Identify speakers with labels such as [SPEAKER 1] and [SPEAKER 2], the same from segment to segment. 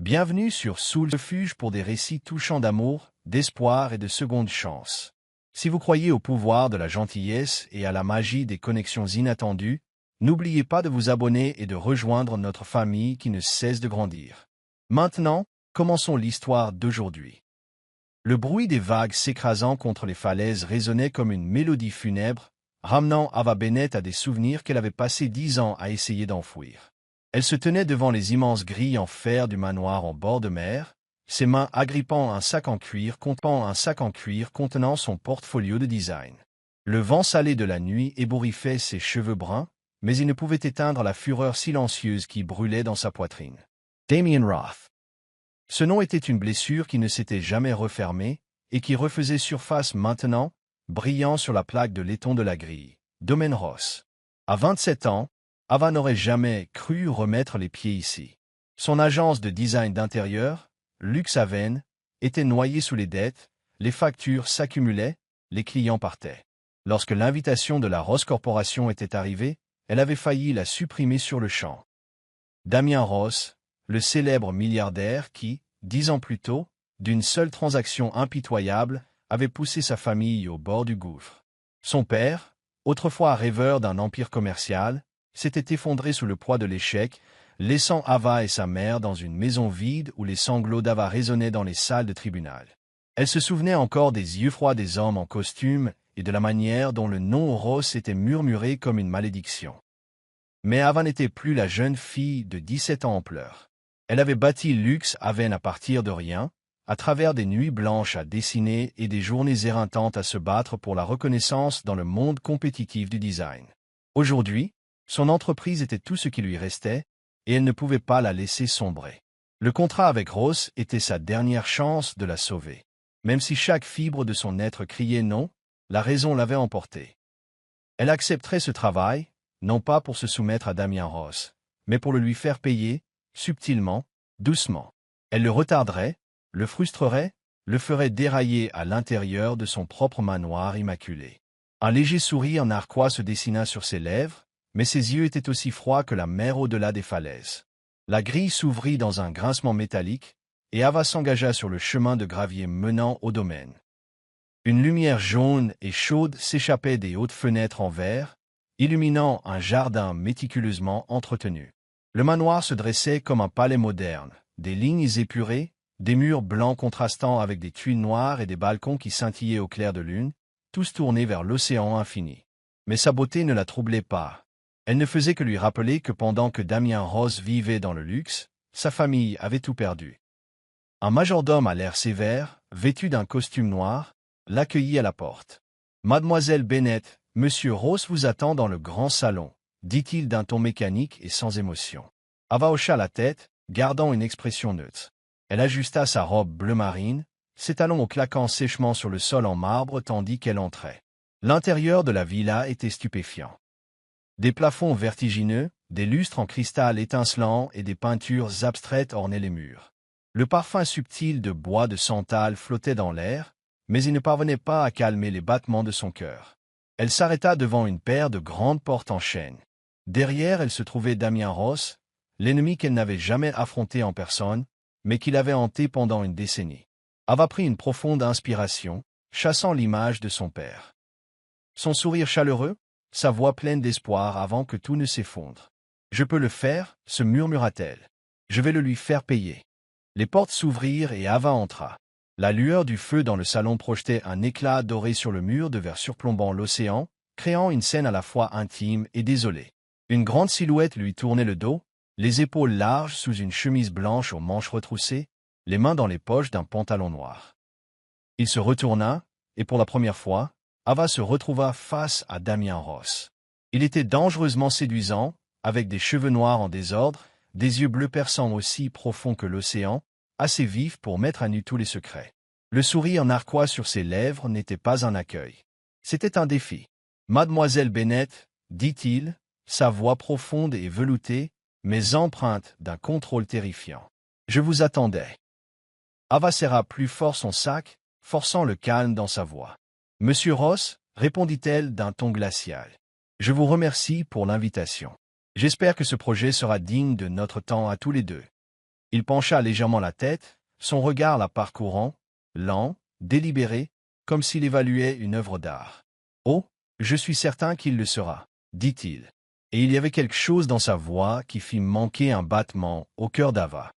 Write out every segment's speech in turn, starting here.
[SPEAKER 1] Bienvenue sur Sous le refuge pour des récits touchants d'amour, d'espoir et de seconde chance. Si vous croyez au pouvoir de la gentillesse et à la magie des connexions inattendues, n'oubliez pas de vous abonner et de rejoindre notre famille qui ne cesse de grandir. Maintenant, commençons l'histoire d'aujourd'hui. Le bruit des vagues s'écrasant contre les falaises résonnait comme une mélodie funèbre, ramenant Ava Bennett à des souvenirs qu'elle avait passé 10 ans à essayer d'enfouir. Elle se tenait devant les immenses grilles en fer du manoir en bord de mer, ses mains agrippant un sac en cuir contenant son portfolio de design. Le vent salé de la nuit ébouriffait ses cheveux bruns, mais il ne pouvait éteindre la fureur silencieuse qui brûlait dans sa poitrine. Damien Roth. Ce nom était une blessure qui ne s'était jamais refermée et qui refaisait surface maintenant, brillant sur la plaque de laiton de la grille. Domaine Ross. À 27 ans, Ava n'aurait jamais cru remettre les pieds ici. Son agence de design d'intérieur, Luxe Haven, était noyée sous les dettes, les factures s'accumulaient, les clients partaient. Lorsque l'invitation de la Ross Corporation était arrivée, elle avait failli la supprimer sur le champ. Damien Ross, le célèbre milliardaire qui, 10 ans plus tôt, d'une seule transaction impitoyable, avait poussé sa famille au bord du gouffre. Son père, autrefois rêveur d'un empire commercial, s'était effondré sous le poids de l'échec, laissant Ava et sa mère dans une maison vide où les sanglots d'Ava résonnaient dans les salles de tribunal. Elle se souvenait encore des yeux froids des hommes en costume et de la manière dont le nom Ross était murmuré comme une malédiction. Mais Ava n'était plus la jeune fille de 17 ans en pleurs. Elle avait bâti Luxe Haven à partir de rien, à travers des nuits blanches à dessiner et des journées éreintantes à se battre pour la reconnaissance dans le monde compétitif du design. Aujourd'hui, son entreprise était tout ce qui lui restait, et elle ne pouvait pas la laisser sombrer. Le contrat avec Ross était sa dernière chance de la sauver. Même si chaque fibre de son être criait non, la raison l'avait emporté. Elle accepterait ce travail, non pas pour se soumettre à Damien Ross, mais pour le lui faire payer, subtilement, doucement. Elle le retarderait, le frustrerait, le ferait dérailler à l'intérieur de son propre manoir immaculé. Un léger sourire narquois se dessina sur ses lèvres, mais ses yeux étaient aussi froids que la mer au-delà des falaises. La grille s'ouvrit dans un grincement métallique, et Ava s'engagea sur le chemin de gravier menant au domaine. Une lumière jaune et chaude s'échappait des hautes fenêtres en verre, illuminant un jardin méticuleusement entretenu. Le manoir se dressait comme un palais moderne, des lignes épurées, des murs blancs contrastant avec des tuiles noires et des balcons qui scintillaient au clair de lune, tous tournés vers l'océan infini. Mais sa beauté ne la troublait pas. Elle ne faisait que lui rappeler que pendant que Damien Ross vivait dans le luxe, sa famille avait tout perdu. Un majordome à l'air sévère, vêtu d'un costume noir, l'accueillit à la porte. « Mademoiselle Bennett, Monsieur Ross vous attend dans le grand salon », dit-il d'un ton mécanique et sans émotion. Ava hocha la tête, gardant une expression neutre. Elle ajusta sa robe bleu marine, ses talons claquant sèchement sur le sol en marbre tandis qu'elle entrait. L'intérieur de la villa était stupéfiant. Des plafonds vertigineux, des lustres en cristal étincelant et des peintures abstraites ornaient les murs. Le parfum subtil de bois de santal flottait dans l'air, mais il ne parvenait pas à calmer les battements de son cœur. Elle s'arrêta devant une paire de grandes portes en chêne. Derrière elle se trouvait Damien Ross, l'ennemi qu'elle n'avait jamais affronté en personne, mais qui l'avait hanté pendant une décennie. Ava prit une profonde inspiration, chassant l'image de son père. Son sourire chaleureux, sa voix pleine d'espoir avant que tout ne s'effondre. « Je peux le faire » se murmura-t-elle. « Je vais le lui faire payer. » Les portes s'ouvrirent et Ava entra. La lueur du feu dans le salon projetait un éclat doré sur le mur de verre surplombant l'océan, créant une scène à la fois intime et désolée. Une grande silhouette lui tournait le dos, les épaules larges sous une chemise blanche aux manches retroussées, les mains dans les poches d'un pantalon noir. Il se retourna, et pour la première fois, Ava se retrouva face à Damien Ross. Il était dangereusement séduisant, avec des cheveux noirs en désordre, des yeux bleus perçants aussi profonds que l'océan, assez vifs pour mettre à nu tous les secrets. Le sourire narquois sur ses lèvres n'était pas un accueil. C'était un défi. « Mademoiselle Bennett, » dit-il, sa voix profonde et veloutée, mais empreinte d'un contrôle terrifiant. « Je vous attendais. » Ava serra plus fort son sac, forçant le calme dans sa voix. « Monsieur Ross, » répondit-elle d'un ton glacial. « Je vous remercie pour l'invitation. J'espère que ce projet sera digne de notre temps à tous les deux. » Il pencha légèrement la tête, son regard la parcourant, lent, délibéré, comme s'il évaluait une œuvre d'art. « Oh, je suis certain qu'il le sera, » dit-il. Et il y avait quelque chose dans sa voix qui fit manquer un battement au cœur d'Ava.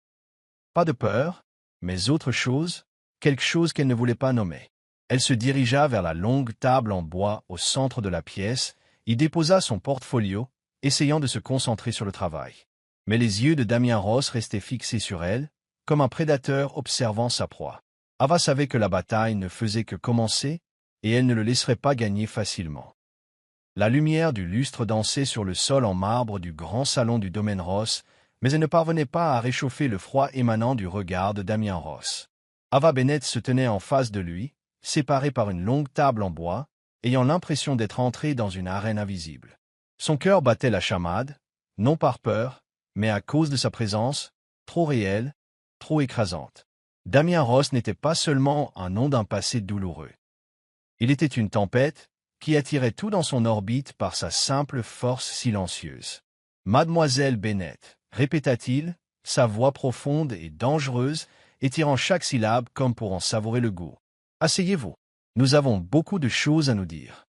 [SPEAKER 1] Pas de peur, mais autre chose, quelque chose qu'elle ne voulait pas nommer. Elle se dirigea vers la longue table en bois au centre de la pièce, y déposa son portfolio, essayant de se concentrer sur le travail. Mais les yeux de Damien Ross restaient fixés sur elle, comme un prédateur observant sa proie. Ava savait que la bataille ne faisait que commencer, et elle ne le laisserait pas gagner facilement. La lumière du lustre dansait sur le sol en marbre du grand salon du domaine Ross, mais elle ne parvenait pas à réchauffer le froid émanant du regard de Damien Ross. Ava Bennett se tenait en face de lui, séparée par une longue table en bois, ayant l'impression d'être entrée dans une arène invisible. Son cœur battait la chamade, non par peur, mais à cause de sa présence, trop réelle, trop écrasante. Damien Ross n'était pas seulement un nom d'un passé douloureux. Il était une tempête qui attirait tout dans son orbite par sa simple force silencieuse. « Mademoiselle Bennett », répéta-t-il, sa voix profonde et dangereuse, étirant chaque syllabe comme pour en savourer le goût. « Asseyez-vous. Nous avons beaucoup de choses à nous dire. »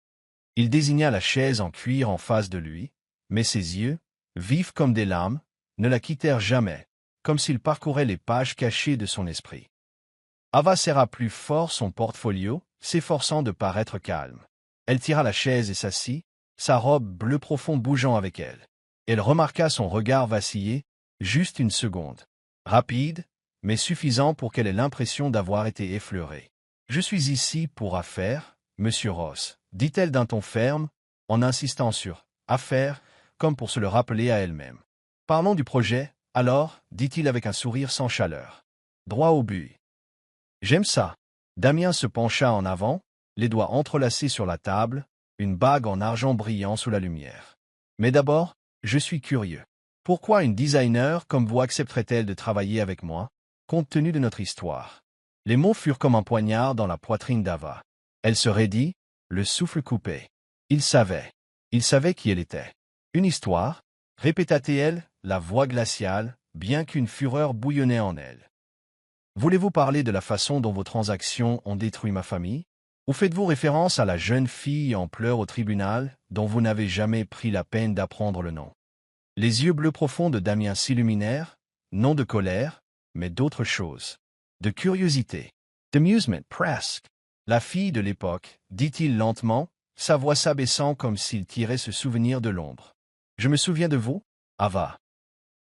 [SPEAKER 1] Il désigna la chaise en cuir en face de lui, mais ses yeux, vifs comme des lames, ne la quittèrent jamais, comme s'il parcourait les pages cachées de son esprit. Ava serra plus fort son portfolio, s'efforçant de paraître calme. Elle tira la chaise et s'assit, sa robe bleu profond bougeant avec elle. Elle remarqua son regard vaciller, juste une seconde. Rapide, mais suffisant pour qu'elle ait l'impression d'avoir été effleurée. « Je suis ici pour affaires, Monsieur Ross, » dit-elle d'un ton ferme, en insistant sur « affaires », comme pour se le rappeler à elle-même. « Parlons du projet, alors, » dit-il avec un sourire sans chaleur. Droit au but. « J'aime ça. » Damien se pencha en avant, les doigts entrelacés sur la table, une bague en argent brillant sous la lumière. « Mais d'abord, je suis curieux. Pourquoi une designer comme vous accepterait-elle de travailler avec moi, compte tenu de notre histoire ?» Les mots furent comme un poignard dans la poitrine d'Ava. Elle se raidit, le souffle coupé. Il savait qui elle était. « Une histoire ?» répéta-t-elle, la voix glaciale, bien qu'une fureur bouillonnait en elle. « Voulez-vous parler de la façon dont vos transactions ont détruit ma famille? Ou faites-vous référence à la jeune fille en pleurs au tribunal, dont vous n'avez jamais pris la peine d'apprendre le nom ?» Les yeux bleus profonds de Damien s'illuminèrent, non de colère, mais d'autre chose. De curiosité. D'amusement presque. « La fille de l'époque, » dit-il lentement, sa voix s'abaissant comme s'il tirait ce souvenir de l'ombre. « Je me souviens de vous, Ava.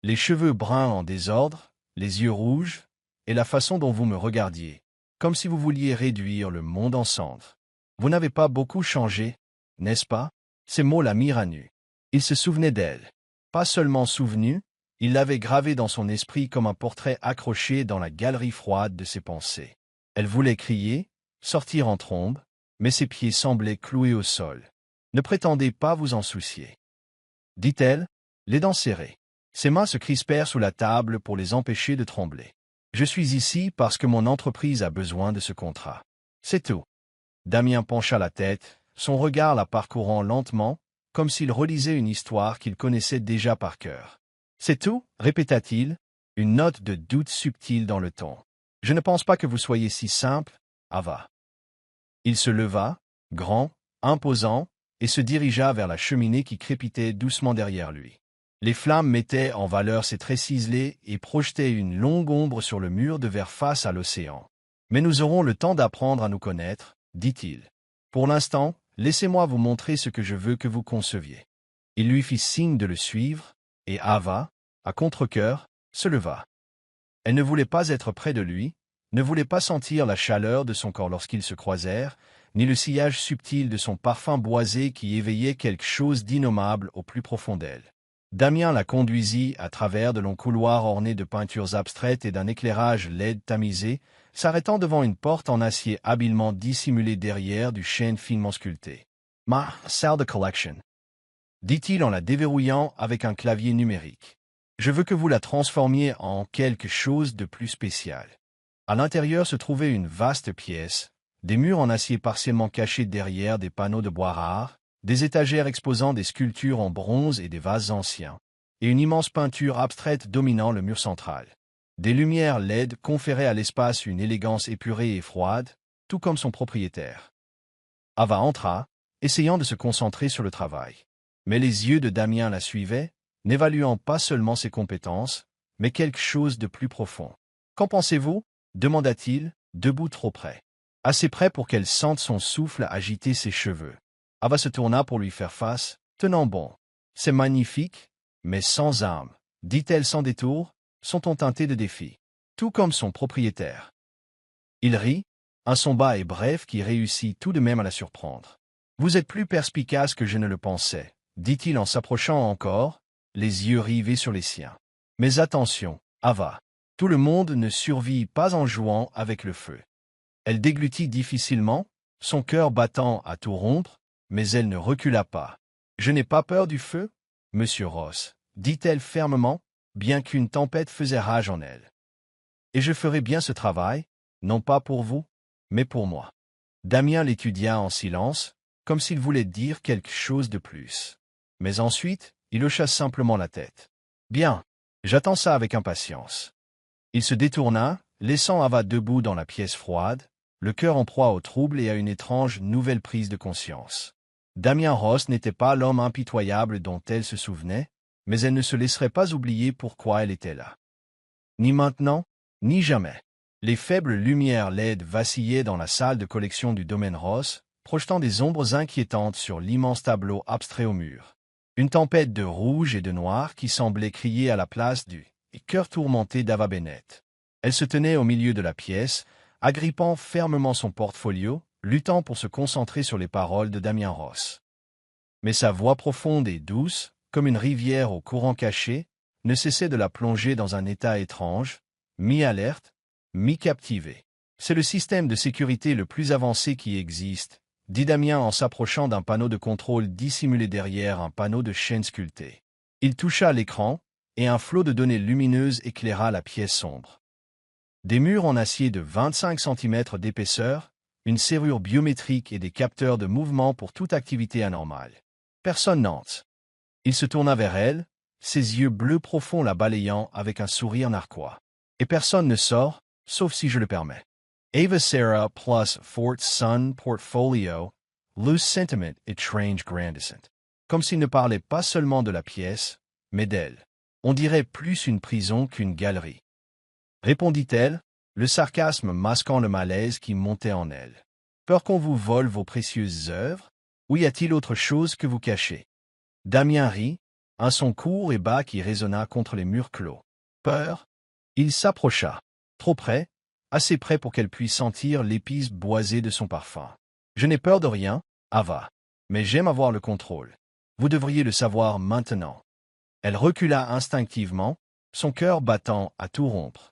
[SPEAKER 1] Les cheveux bruns en désordre, les yeux rouges, et la façon dont vous me regardiez, comme si vous vouliez réduire le monde en cendres. Vous n'avez pas beaucoup changé, n'est-ce pas ?» Ces mots la mirent à nu. Il se souvenait d'elle. Pas seulement souvenu, il l'avait gravée dans son esprit comme un portrait accroché dans la galerie froide de ses pensées. Elle voulait crier, sortir en trombe, mais ses pieds semblaient cloués au sol. « Ne prétendez pas vous en soucier. » dit-elle, les dents serrées. Ses mains se crispèrent sous la table pour les empêcher de trembler. « Je suis ici parce que mon entreprise a besoin de ce contrat. C'est tout. » Damien pencha la tête, son regard la parcourant lentement, comme s'il relisait une histoire qu'il connaissait déjà par cœur. « C'est tout ?» répéta-t-il, une note de doute subtile dans le ton. « Je ne pense pas que vous soyez si simple, Ava. » Il se leva, grand, imposant, et se dirigea vers la cheminée qui crépitait doucement derrière lui. Les flammes mettaient en valeur ses traits ciselés et projetaient une longue ombre sur le mur de verre face à l'océan. « Mais nous aurons le temps d'apprendre à nous connaître, » dit-il. « Pour l'instant, laissez-moi vous montrer ce que je veux que vous conceviez. » Il lui fit signe de le suivre, et Ava, à contre-cœur, se leva. Elle ne voulait pas être près de lui, ne voulait pas sentir la chaleur de son corps lorsqu'ils se croisèrent, ni le sillage subtil de son parfum boisé qui éveillait quelque chose d'innommable au plus profond d'elle. Damien la conduisit à travers de longs couloirs ornés de peintures abstraites et d'un éclairage LED tamisé, s'arrêtant devant une porte en acier habilement dissimulée derrière du chêne finement sculpté. « Ma salle de collection », dit-il en la déverrouillant avec un clavier numérique. « Je veux que vous la transformiez en quelque chose de plus spécial. » À l'intérieur se trouvait une vaste pièce, des murs en acier partiellement cachés derrière des panneaux de bois rares, des étagères exposant des sculptures en bronze et des vases anciens, et une immense peinture abstraite dominant le mur central. Des lumières LED conféraient à l'espace une élégance épurée et froide, tout comme son propriétaire. Ava entra, essayant de se concentrer sur le travail. Mais les yeux de Damien la suivaient, n'évaluant pas seulement ses compétences, mais quelque chose de plus profond. « Qu'en pensez-vous » demanda-t-il, debout trop près. Assez près pour qu'elle sente son souffle agiter ses cheveux. Ava se tourna pour lui faire face, tenant bon. « C'est magnifique, mais sans âme, dit-elle sans détour, son ton teinté de défi. Tout comme son propriétaire. Il rit, un son bas et bref qui réussit tout de même à la surprendre. « Vous êtes plus perspicace que je ne le pensais, dit-il en s'approchant encore, les yeux rivés sur les siens. Mais attention, Ava, tout le monde ne survit pas en jouant avec le feu. » Elle déglutit difficilement, son cœur battant à tout rompre, mais elle ne recula pas. « Je n'ai pas peur du feu, monsieur Ross, dit-elle fermement, bien qu'une tempête faisait rage en elle. Et je ferai bien ce travail, non pas pour vous, mais pour moi. » Damien l'étudia en silence, comme s'il voulait dire quelque chose de plus. Mais ensuite, il hocha simplement la tête. « Bien, j'attends ça avec impatience. » Il se détourna, laissant Ava debout dans la pièce froide, le cœur en proie au trouble et à une étrange nouvelle prise de conscience. Damien Ross n'était pas l'homme impitoyable dont elle se souvenait, mais elle ne se laisserait pas oublier pourquoi elle était là. Ni maintenant, ni jamais. Les faibles lumières LED vacillaient dans la salle de collection du domaine Ross, projetant des ombres inquiétantes sur l'immense tableau abstrait au mur. Une tempête de rouge et de noir qui semblait crier à la place du cœur tourmenté d'Ava Bennett. Elle se tenait au milieu de la pièce, agrippant fermement son portfolio, luttant pour se concentrer sur les paroles de Damien Ross. Mais sa voix profonde et douce, comme une rivière au courant caché, ne cessait de la plonger dans un état étrange, mi-alerte, mi-captivé. « C'est le système de sécurité le plus avancé qui existe, » dit Damien en s'approchant d'un panneau de contrôle dissimulé derrière un panneau de chêne sculpté. Il toucha l'écran, et un flot de données lumineuses éclaira la pièce sombre. Des murs en acier de 25 cm d'épaisseur, une serrure biométrique et des capteurs de mouvement pour toute activité anormale. Personne n'entre. Il se tourna vers elle, ses yeux bleus profonds la balayant avec un sourire narquois. Et personne ne sort, sauf si je le permets. Ava Sarah plus Fort Sun Portfolio, Loose Sentiment et Strange Grandissant. Comme s'il ne parlait pas seulement de la pièce, mais d'elle. On dirait plus une prison qu'une galerie. Répondit-elle, le sarcasme masquant le malaise qui montait en elle. Peur qu'on vous vole vos précieuses œuvres? Ou y a-t-il autre chose que vous cachez? Damien rit, un son court et bas qui résonna contre les murs clos. Peur? Il s'approcha. Trop près, assez près pour qu'elle puisse sentir l'épice boisée de son parfum. Je n'ai peur de rien, Ava, mais j'aime avoir le contrôle. Vous devriez le savoir maintenant. Elle recula instinctivement, son cœur battant à tout rompre.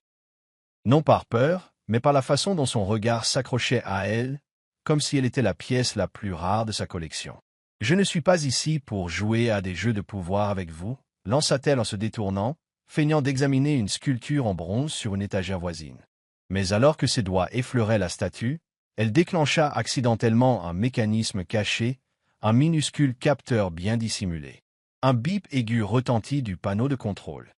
[SPEAKER 1] Non par peur, mais par la façon dont son regard s'accrochait à elle, comme si elle était la pièce la plus rare de sa collection. « Je ne suis pas ici pour jouer à des jeux de pouvoir avec vous, » lança-t-elle en se détournant, feignant d'examiner une sculpture en bronze sur une étagère voisine. Mais alors que ses doigts effleuraient la statue, elle déclencha accidentellement un mécanisme caché, un minuscule capteur bien dissimulé. Un bip aigu retentit du panneau de contrôle.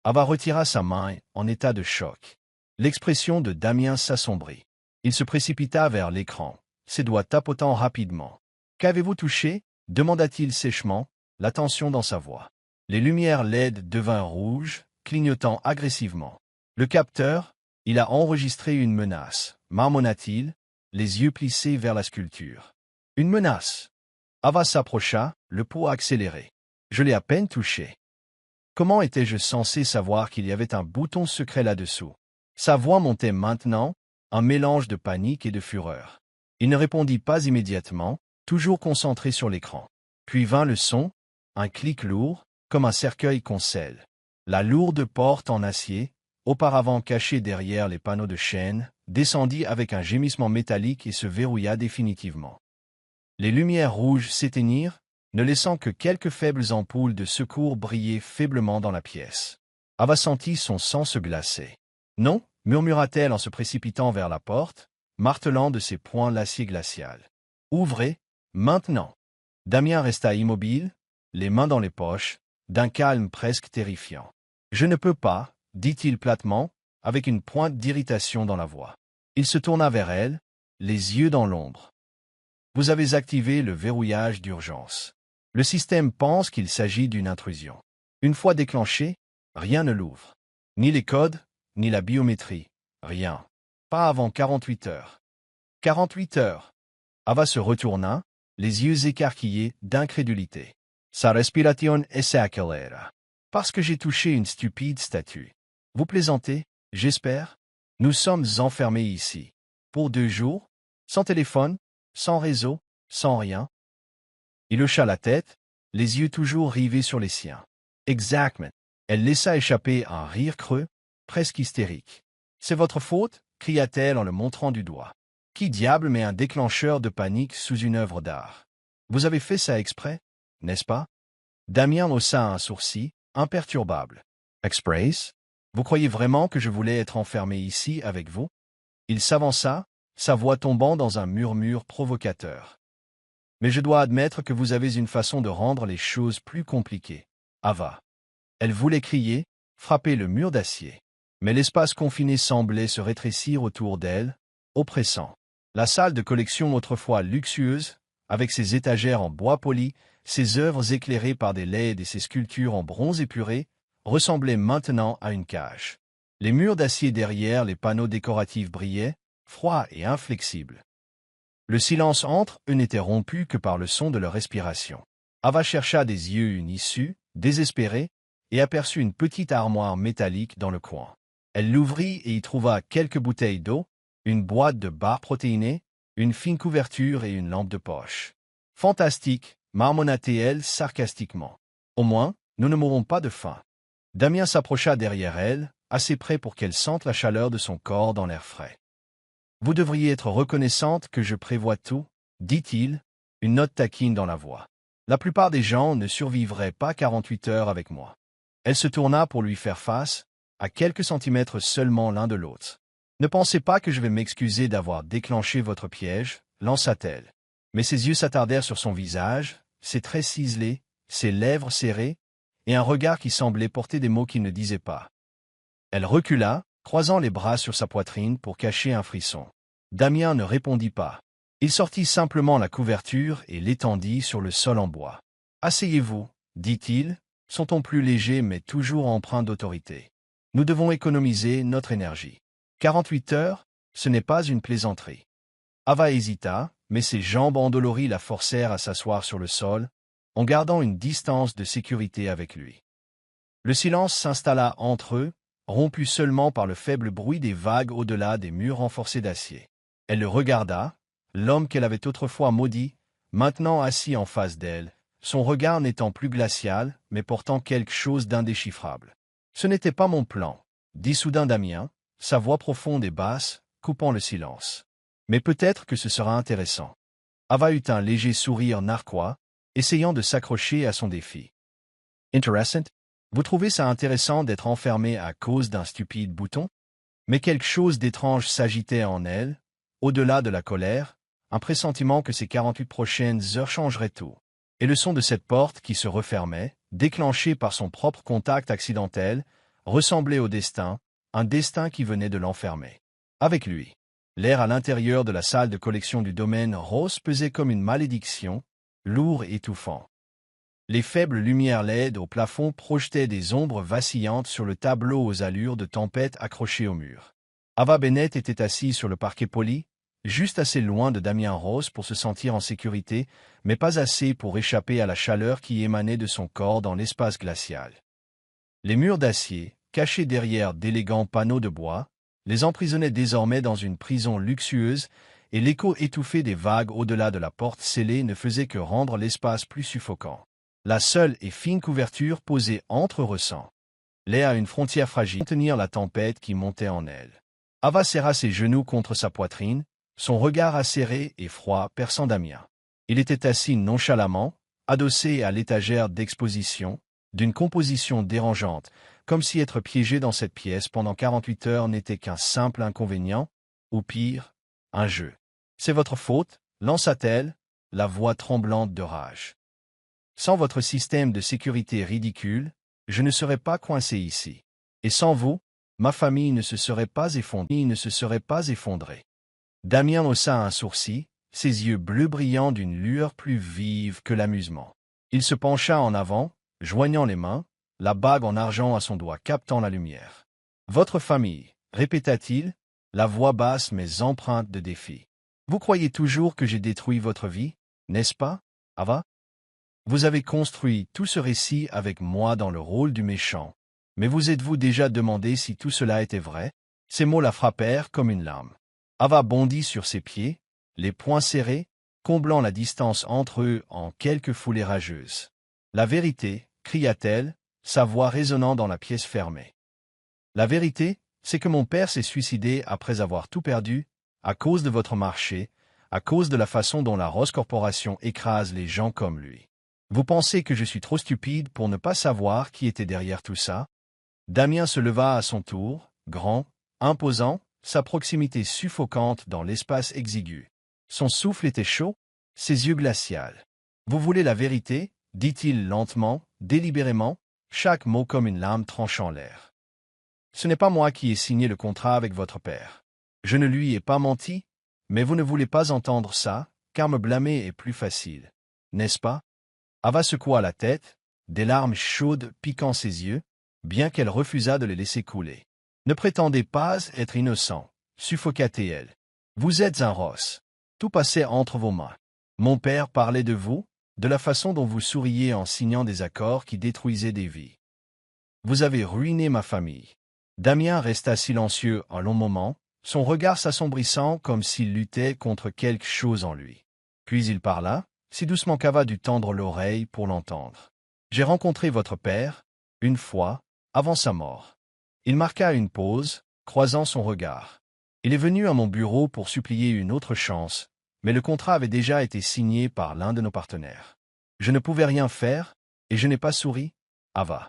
[SPEAKER 1] Ava retira sa main en état de choc. L'expression de Damien s'assombrit. Il se précipita vers l'écran, ses doigts tapotant rapidement. « Qu'avez-vous touché » demanda-t-il sèchement, la tension dans sa voix. Les lumières LED devinrent rouges, clignotant agressivement. Le capteur, il a enregistré une menace, marmonna-t-il, les yeux plissés vers la sculpture. Une menace. Ava s'approcha, le pouls accéléré. Je l'ai à peine touché. Comment étais-je censé savoir qu'il y avait un bouton secret là-dessous? Sa voix montait maintenant, un mélange de panique et de fureur. Il ne répondit pas immédiatement, toujours concentré sur l'écran. Puis vint le son, un clic lourd, comme un cercueil qu'on scelle. La lourde porte en acier, auparavant cachée derrière les panneaux de chêne, descendit avec un gémissement métallique et se verrouilla définitivement. Les lumières rouges s'éteignirent, ne laissant que quelques faibles ampoules de secours briller faiblement dans la pièce. Ava sentit son sang se glacer. « Non » murmura-t-elle en se précipitant vers la porte, martelant de ses poings l'acier glacial. « Ouvrez, maintenant !» Damien resta immobile, les mains dans les poches, d'un calme presque terrifiant. « Je ne peux pas, » dit-il platement, avec une pointe d'irritation dans la voix. Il se tourna vers elle, les yeux dans l'ombre. Vous avez activé le verrouillage d'urgence. Le système pense qu'il s'agit d'une intrusion. Une fois déclenché, rien ne l'ouvre. Ni les codes, ni la biométrie. Rien. Pas avant 48 heures. 48 heures. Ava se retourna, les yeux écarquillés d'incrédulité. Sa respiration s'accéléra. Parce que j'ai touché une stupide statue. Vous plaisantez, j'espère? Nous sommes enfermés ici. Pour 2 jours? Sans téléphone? Sans réseau? Sans rien? Il hocha la tête, les yeux toujours rivés sur les siens. Exactement. Elle laissa échapper un rire creux, presque hystérique. C'est votre faute, cria-t-elle en le montrant du doigt. Qui diable met un déclencheur de panique sous une œuvre d'art? Vous avez fait ça exprès, n'est-ce pas? Damien haussa un sourcil, imperturbable. Express? Vous croyez vraiment que je voulais être enfermé ici avec vous? Il s'avança, sa voix tombant dans un murmure provocateur. Mais je dois admettre que vous avez une façon de rendre les choses plus compliquées. Ava. Elle voulait crier, frapper le mur d'acier. Mais l'espace confiné semblait se rétrécir autour d'elle, oppressant. La salle de collection autrefois luxueuse, avec ses étagères en bois poli, ses œuvres éclairées par des LED et ses sculptures en bronze épuré, ressemblait maintenant à une cage. Les murs d'acier derrière les panneaux décoratifs brillaient, froids et inflexibles. Le silence entre eux n'était rompu que par le son de leur respiration. Ava chercha des yeux une issue, désespérée, et aperçut une petite armoire métallique dans le coin. Elle l'ouvrit et y trouva quelques bouteilles d'eau, une boîte de barres protéinées, une fine couverture et une lampe de poche. Fantastique, marmonna-t-elle sarcastiquement. Au moins, nous ne mourrons pas de faim. Damien s'approcha derrière elle, assez près pour qu'elle sente la chaleur de son corps dans l'air frais. Vous devriez être reconnaissante que je prévois tout, dit-il, une note taquine dans la voix. La plupart des gens ne survivraient pas 48 heures avec moi. Elle se tourna pour lui faire face, à quelques centimètres seulement l'un de l'autre. Ne pensez pas que je vais m'excuser d'avoir déclenché votre piège, lança-t-elle. Mais ses yeux s'attardèrent sur son visage, ses traits ciselés, ses lèvres serrées, et un regard qui semblait porter des mots qu'il ne disait pas. Elle recula, croisant les bras sur sa poitrine pour cacher un frisson. Damien ne répondit pas. Il sortit simplement la couverture et l'étendit sur le sol en bois. « Asseyez-vous, dit-il, son ton plus léger mais toujours empreint d'autorité. Nous devons économiser notre énergie. 48 heures, ce n'est pas une plaisanterie. » Ava hésita, mais ses jambes endolories la forcèrent à s'asseoir sur le sol, en gardant une distance de sécurité avec lui. Le silence s'installa entre eux, rompu seulement par le faible bruit des vagues au-delà des murs renforcés d'acier. Elle le regarda, l'homme qu'elle avait autrefois maudit, maintenant assis en face d'elle, son regard n'étant plus glacial, mais portant quelque chose d'indéchiffrable. « Ce n'était pas mon plan, » dit soudain Damien, sa voix profonde et basse, coupant le silence. « Mais peut-être que ce sera intéressant. » Ava eut un léger sourire narquois, essayant de s'accrocher à son défi. « Intéressant? Vous trouvez ça intéressant d'être enfermé à cause d'un stupide bouton? » Mais quelque chose d'étrange s'agitait en elle, au-delà de la colère, un pressentiment que ces 48 prochaines heures changeraient tout. Et le son de cette porte qui se refermait, déclenché par son propre contact accidentel, ressemblait au destin, un destin qui venait de l'enfermer. Avec lui. L'air à l'intérieur de la salle de collection du domaine Rose pesait comme une malédiction, lourd et étouffant. Les faibles lumières LED au plafond projetaient des ombres vacillantes sur le tableau aux allures de tempête accroché au mur. Ava Bennett était assise sur le parquet poli, juste assez loin de Damien Rose pour se sentir en sécurité, mais pas assez pour échapper à la chaleur qui émanait de son corps dans l'espace glacial. Les murs d'acier, cachés derrière d'élégants panneaux de bois, les emprisonnaient désormais dans une prison luxueuse, et l'écho étouffé des vagues au-delà de la porte scellée ne faisait que rendre l'espace plus suffocant. La seule et fine couverture posée entre ressent. L'air à une frontière fragile pour tenir la tempête qui montait en elle. Ava serra ses genoux contre sa poitrine, son regard acéré et froid perçant Damien. Il était assis nonchalamment, adossé à l'étagère d'exposition, d'une composition dérangeante, comme si être piégé dans cette pièce pendant 48 heures n'était qu'un simple inconvénient, ou pire, un jeu. « C'est votre faute, » lança-t-elle, la voix tremblante de rage. « Sans votre système de sécurité ridicule, je ne serais pas coincé ici. Et sans vous, ma famille ne se serait pas effondrée. Damien haussa un sourcil, ses yeux bleus brillant d'une lueur plus vive que l'amusement. Il se pencha en avant, joignant les mains, la bague en argent à son doigt captant la lumière. « Votre famille, répéta-t-il, la voix basse mais empreinte de défi. Vous croyez toujours que j'ai détruit votre vie, n'est-ce pas, Ava? Vous avez construit tout ce récit avec moi dans le rôle du méchant. Mais vous êtes-vous déjà demandé si tout cela était vrai? » Ces mots la frappèrent comme une lame. Ava bondit sur ses pieds, les poings serrés, comblant la distance entre eux en quelques foulées rageuses. « La vérité, cria-t-elle, sa voix résonnant dans la pièce fermée. La vérité, c'est que mon père s'est suicidé après avoir tout perdu, à cause de votre marché, à cause de la façon dont la Ross Corporation écrase les gens comme lui. Vous pensez que je suis trop stupide pour ne pas savoir qui était derrière tout ça? Damien se leva à son tour, grand, imposant, sa proximité suffocante dans l'espace exigu. Son souffle était chaud, ses yeux glacials. Vous voulez la vérité? Dit-il lentement, délibérément, chaque mot comme une lame tranchant l'air. Ce n'est pas moi qui ai signé le contrat avec votre père. Je ne lui ai pas menti, mais vous ne voulez pas entendre ça, car me blâmer est plus facile. N'est-ce pas? Ava secoua la tête, des larmes chaudes piquant ses yeux, bien qu'elle refusât de les laisser couler. Ne prétendez pas être innocent, suffoqua-t-elle. Vous êtes un Ross. Tout passait entre vos mains. Mon père parlait de vous, de la façon dont vous souriez en signant des accords qui détruisaient des vies. Vous avez ruiné ma famille. Damien resta silencieux un long moment, son regard s'assombrissant comme s'il luttait contre quelque chose en lui. Puis il parla, si doucement qu'Ava dut tendre l'oreille pour l'entendre. J'ai rencontré votre père, une fois, avant sa mort. Il marqua une pause, croisant son regard. Il est venu à mon bureau pour supplier une autre chance, mais le contrat avait déjà été signé par l'un de nos partenaires. Je ne pouvais rien faire, et je n'ai pas souri, Ava.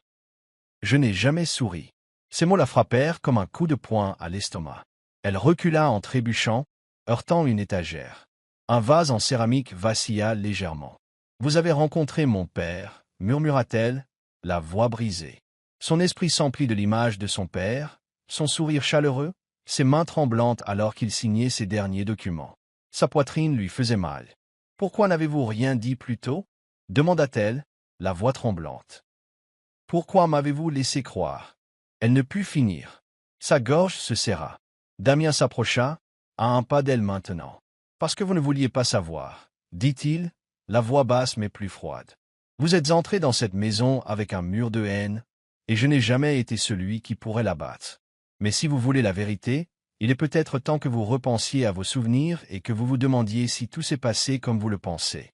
[SPEAKER 1] Je n'ai jamais souri. Ces mots la frappèrent comme un coup de poing à l'estomac. Elle recula en trébuchant, heurtant une étagère. Un vase en céramique vacilla légèrement. « Vous avez rencontré mon père, » murmura-t-elle, la voix brisée. Son esprit s'emplit de l'image de son père, son sourire chaleureux, ses mains tremblantes alors qu'il signait ses derniers documents. Sa poitrine lui faisait mal. « Pourquoi n'avez-vous rien dit plus tôt ?» demanda-t-elle, la voix tremblante. « Pourquoi m'avez-vous laissé croire ?» Elle ne put finir. Sa gorge se serra. Damien s'approcha, à un pas d'elle maintenant. « Parce que vous ne vouliez pas savoir, » dit-il, la voix basse mais plus froide. « Vous êtes entré dans cette maison avec un mur de haine, et je n'ai jamais été celui qui pourrait l'abattre. Mais si vous voulez la vérité, il est peut-être temps que vous repensiez à vos souvenirs et que vous vous demandiez si tout s'est passé comme vous le pensez. »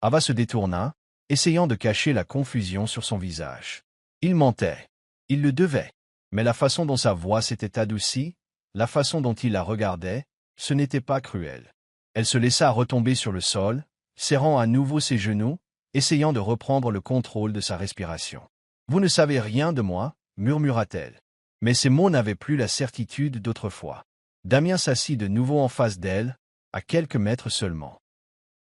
[SPEAKER 1] Ava se détourna, essayant de cacher la confusion sur son visage. Il mentait. Il le devait. Mais la façon dont sa voix s'était adoucie, la façon dont il la regardait, ce n'était pas cruel. Elle se laissa retomber sur le sol, serrant à nouveau ses genoux, essayant de reprendre le contrôle de sa respiration. « Vous ne savez rien de moi, » murmura-t-elle. Mais ces mots n'avaient plus la certitude d'autrefois. Damien s'assit de nouveau en face d'elle, à quelques mètres seulement.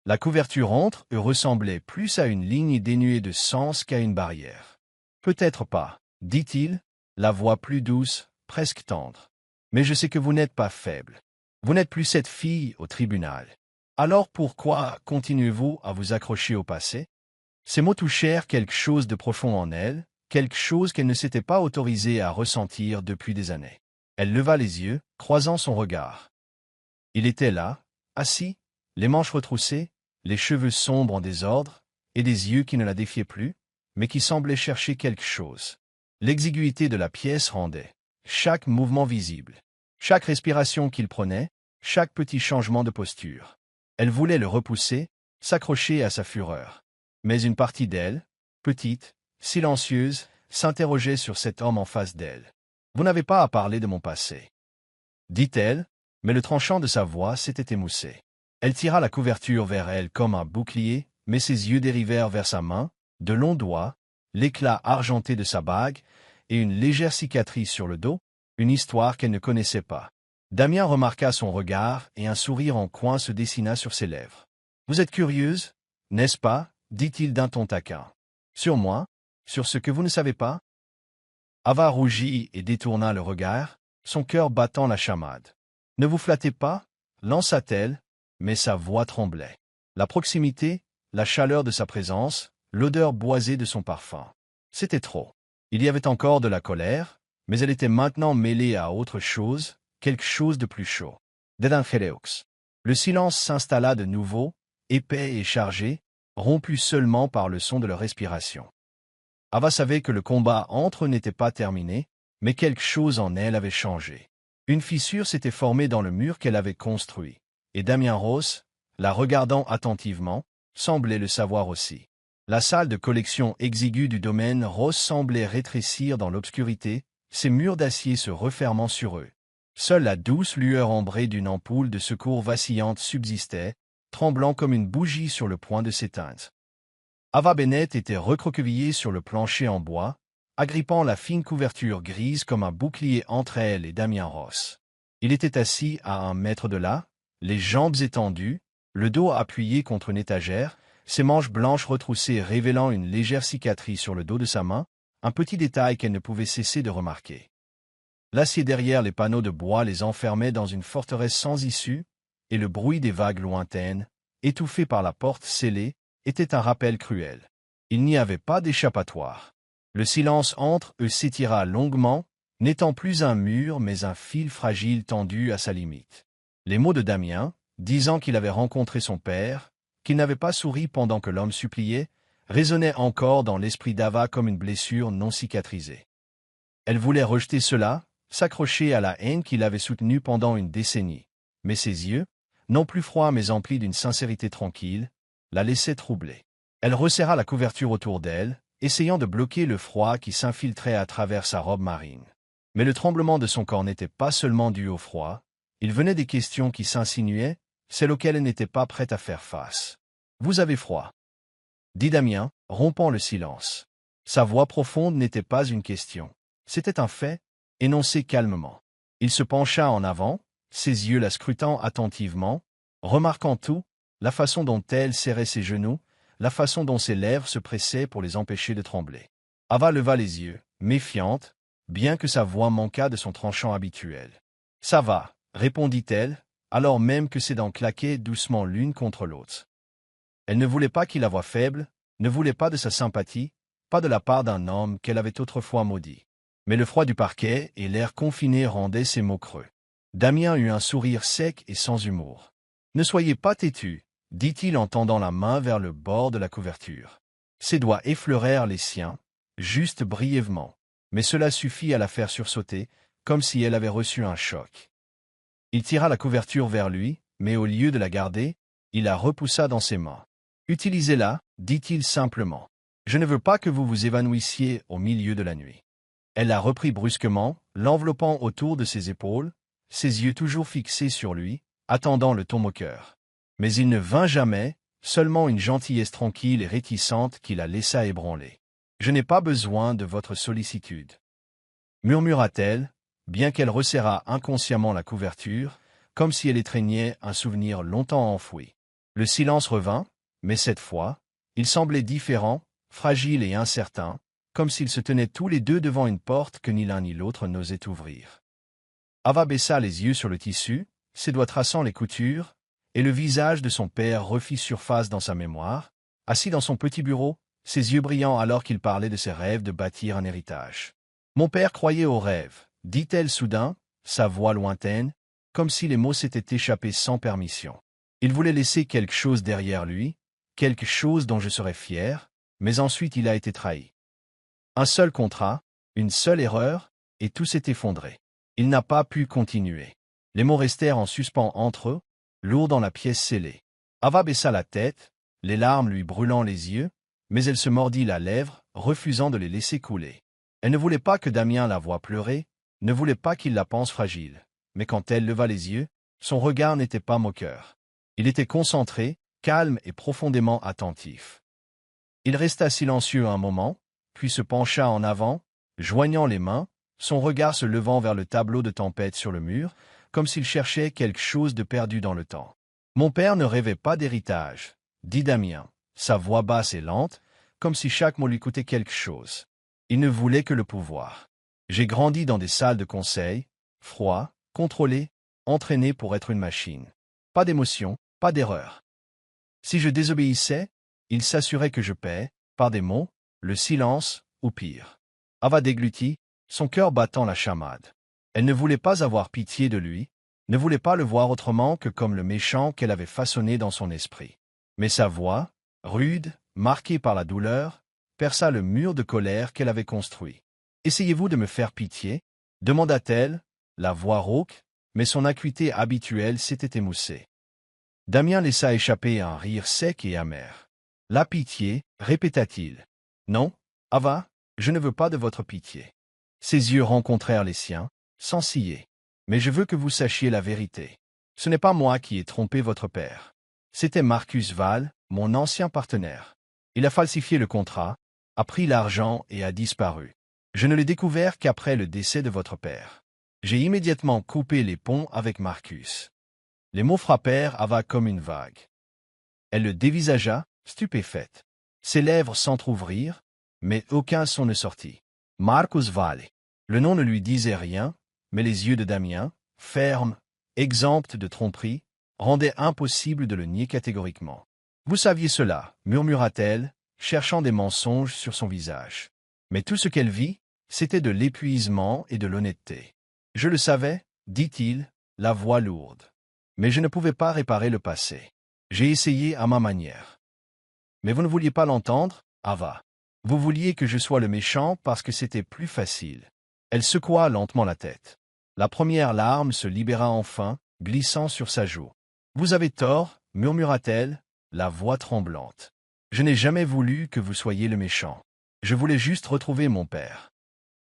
[SPEAKER 1] La couverture entre eux ressemblait plus à une ligne dénuée de sens qu'à une barrière. « Peut-être pas, » dit-il, la voix plus douce, presque tendre. « Mais je sais que vous n'êtes pas faible. Vous n'êtes plus cette fille au tribunal. Alors pourquoi continuez-vous à vous accrocher au passé ?» Ces mots touchèrent quelque chose de profond en elle, quelque chose qu'elle ne s'était pas autorisée à ressentir depuis des années. Elle leva les yeux, croisant son regard. Il était là, assis, les manches retroussées, les cheveux sombres en désordre, et des yeux qui ne la défiaient plus, mais qui semblaient chercher quelque chose. L'exiguïté de la pièce rendait chaque mouvement visible, chaque respiration qu'il prenait, chaque petit changement de posture. Elle voulait le repousser, s'accrocher à sa fureur. Mais une partie d'elle, petite, silencieuse, s'interrogeait sur cet homme en face d'elle. « Vous n'avez pas à parler de mon passé, » dit-elle, mais le tranchant de sa voix s'était émoussé. Elle tira la couverture vers elle comme un bouclier, mais ses yeux dérivèrent vers sa main, de longs doigts, l'éclat argenté de sa bague, et une légère cicatrice sur le dos, une histoire qu'elle ne connaissait pas. Damien remarqua son regard et un sourire en coin se dessina sur ses lèvres. « Vous êtes curieuse, n'est-ce pas ?» dit-il d'un ton taquin. « Sur moi? Sur ce que vous ne savez pas ?» Ava rougit et détourna le regard, son cœur battant la chamade. « Ne vous flattez pas » lança-t-elle, mais sa voix tremblait. La proximité, la chaleur de sa présence, l'odeur boisée de son parfum. C'était trop. Il y avait encore de la colère, mais elle était maintenant mêlée à autre chose, quelque chose de plus chaud. Dedanfereux. Le silence s'installa de nouveau, épais et chargé, rompu seulement par le son de leur respiration. Ava savait que le combat entre eux n'était pas terminé, mais quelque chose en elle avait changé. Une fissure s'était formée dans le mur qu'elle avait construit, et Damien Ross, la regardant attentivement, semblait le savoir aussi. La salle de collection exiguë du domaine Ross semblait rétrécir dans l'obscurité, ses murs d'acier se refermant sur eux. Seule la douce lueur ambrée d'une ampoule de secours vacillante subsistait, tremblant comme une bougie sur le point de s'éteindre. Ava Bennett était recroquevillée sur le plancher en bois, agrippant la fine couverture grise comme un bouclier entre elle et Damien Ross. Il était assis à 1 mètre de là, les jambes étendues, le dos appuyé contre une étagère, ses manches blanches retroussées révélant une légère cicatrice sur le dos de sa main, un petit détail qu'elle ne pouvait cesser de remarquer. L'acier derrière les panneaux de bois les enfermait dans une forteresse sans issue, et le bruit des vagues lointaines, étouffé par la porte scellée, était un rappel cruel. Il n'y avait pas d'échappatoire. Le silence entre eux s'étira longuement, n'étant plus un mur mais un fil fragile tendu à sa limite. Les mots de Damien, disant qu'il avait rencontré son père, qu'il n'avait pas souri pendant que l'homme suppliait, résonnaient encore dans l'esprit d'Ava comme une blessure non cicatrisée. Elle voulait rejeter cela, s'accrocher à la haine qu'il avait soutenue pendant une décennie, mais ses yeux, non plus froids mais emplis d'une sincérité tranquille, la laissaient troublée. Elle resserra la couverture autour d'elle, essayant de bloquer le froid qui s'infiltrait à travers sa robe marine. Mais le tremblement de son corps n'était pas seulement dû au froid, il venait des questions qui s'insinuaient, celles auxquelles elle n'était pas prête à faire face. « Vous avez froid » dit Damien, rompant le silence. Sa voix profonde n'était pas une question, c'était un fait, énoncé calmement. Il se pencha en avant, ses yeux la scrutant attentivement, remarquant tout, la façon dont elle serrait ses genoux, la façon dont ses lèvres se pressaient pour les empêcher de trembler. Ava leva les yeux, méfiante, bien que sa voix manquât de son tranchant habituel. « Ça va » répondit-elle, alors même que ses dents claquaient doucement l'une contre l'autre. Elle ne voulait pas qu'il la voie faible, ne voulait pas de sa sympathie, pas de la part d'un homme qu'elle avait autrefois maudit. Mais le froid du parquet et l'air confiné rendaient ses mots creux. Damien eut un sourire sec et sans humour. « Ne soyez pas têtu, dit-il en tendant la main vers le bord de la couverture. Ses doigts effleurèrent les siens, juste brièvement, mais cela suffit à la faire sursauter, comme si elle avait reçu un choc. Il tira la couverture vers lui, mais au lieu de la garder, il la repoussa dans ses mains. « Utilisez-la, dit-il simplement. Je ne veux pas que vous vous évanouissiez au milieu de la nuit. » Elle la reprit brusquement, l'enveloppant autour de ses épaules, ses yeux toujours fixés sur lui, attendant le ton moqueur. Mais il ne vint jamais, seulement une gentillesse tranquille et réticente qui la laissa ébranler. « Je n'ai pas besoin de votre sollicitude. » murmura-t-elle, bien qu'elle resserrât inconsciemment la couverture, comme si elle étreignait un souvenir longtemps enfoui. Le silence revint, mais cette fois, il semblait différent, fragile et incertain, comme s'ils se tenaient tous les deux devant une porte que ni l'un ni l'autre n'osait ouvrir. Ava baissa les yeux sur le tissu, ses doigts traçant les coutures, et le visage de son père refit surface dans sa mémoire, assis dans son petit bureau, ses yeux brillants alors qu'il parlait de ses rêves de bâtir un héritage. « Mon père croyait aux rêves, » dit-elle soudain, sa voix lointaine, comme si les mots s'étaient échappés sans permission. Il voulait laisser quelque chose derrière lui, quelque chose dont je serais fier, mais ensuite il a été trahi. Un seul contrat, une seule erreur, et tout s'est effondré. Il n'a pas pu continuer. Les mots restèrent en suspens entre eux, lourds dans la pièce scellée. Ava baissa la tête, les larmes lui brûlant les yeux, mais elle se mordit la lèvre, refusant de les laisser couler. Elle ne voulait pas que Damien la voie pleurer, ne voulait pas qu'il la pense fragile, mais quand elle leva les yeux, son regard n'était pas moqueur. Il était concentré, calme et profondément attentif. Il resta silencieux un moment, puis se pencha en avant, joignant les mains, son regard se levant vers le tableau de tempête sur le mur, comme s'il cherchait quelque chose de perdu dans le temps. « Mon père ne rêvait pas d'héritage, » dit Damien, sa voix basse et lente, comme si chaque mot lui coûtait quelque chose. Il ne voulait que le pouvoir. J'ai grandi dans des salles de conseil, froid, contrôlé, entraîné pour être une machine. Pas d'émotion, pas d'erreur. Si je désobéissais, il s'assurait que je paie, par des mots, le silence, ou pire. Ava déglutit, son cœur battant la chamade. Elle ne voulait pas avoir pitié de lui, ne voulait pas le voir autrement que comme le méchant qu'elle avait façonné dans son esprit. Mais sa voix, rude, marquée par la douleur, perça le mur de colère qu'elle avait construit. « Essayez-vous de me faire pitié ?» demanda-t-elle, la voix rauque, mais son acuité habituelle s'était émoussée. Damien laissa échapper un rire sec et amer. « La pitié, répéta-t-il. Non, Ava, je ne veux pas de votre pitié. » Ses yeux rencontrèrent les siens, sans ciller. « Mais je veux que vous sachiez la vérité. Ce n'est pas moi qui ai trompé votre père. C'était Marcus Val, mon ancien partenaire. Il a falsifié le contrat, a pris l'argent et a disparu. Je ne l'ai découvert qu'après le décès de votre père. J'ai immédiatement coupé les ponts avec Marcus. » Les mots frappèrent Ava comme une vague. Elle le dévisagea, stupéfaite. Ses lèvres s'entr'ouvrirent, mais aucun son ne sortit. Marcus Val. Le nom ne lui disait rien, mais les yeux de Damien, fermes, exempts de tromperie, rendaient impossible de le nier catégoriquement. « Vous saviez cela, murmura-t-elle, cherchant des mensonges sur son visage. Mais tout ce qu'elle vit, c'était de l'épuisement et de l'honnêteté. « Je le savais, dit-il, la voix lourde. Mais je ne pouvais pas réparer le passé. J'ai essayé à ma manière. Mais vous ne vouliez pas l'entendre, Ava. Vous vouliez que je sois le méchant parce que c'était plus facile. » Elle secoua lentement la tête. La première larme se libéra enfin, glissant sur sa joue. « Vous avez tort, murmura-t-elle, la voix tremblante. Je n'ai jamais voulu que vous soyez le méchant. Je voulais juste retrouver mon père. »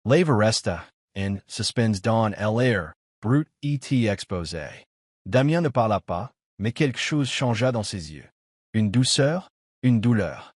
[SPEAKER 1] Leva resta, in suspense dans l'air, brut et exposé. Damien ne parla pas, mais quelque chose changea dans ses yeux. Une douceur, une douleur.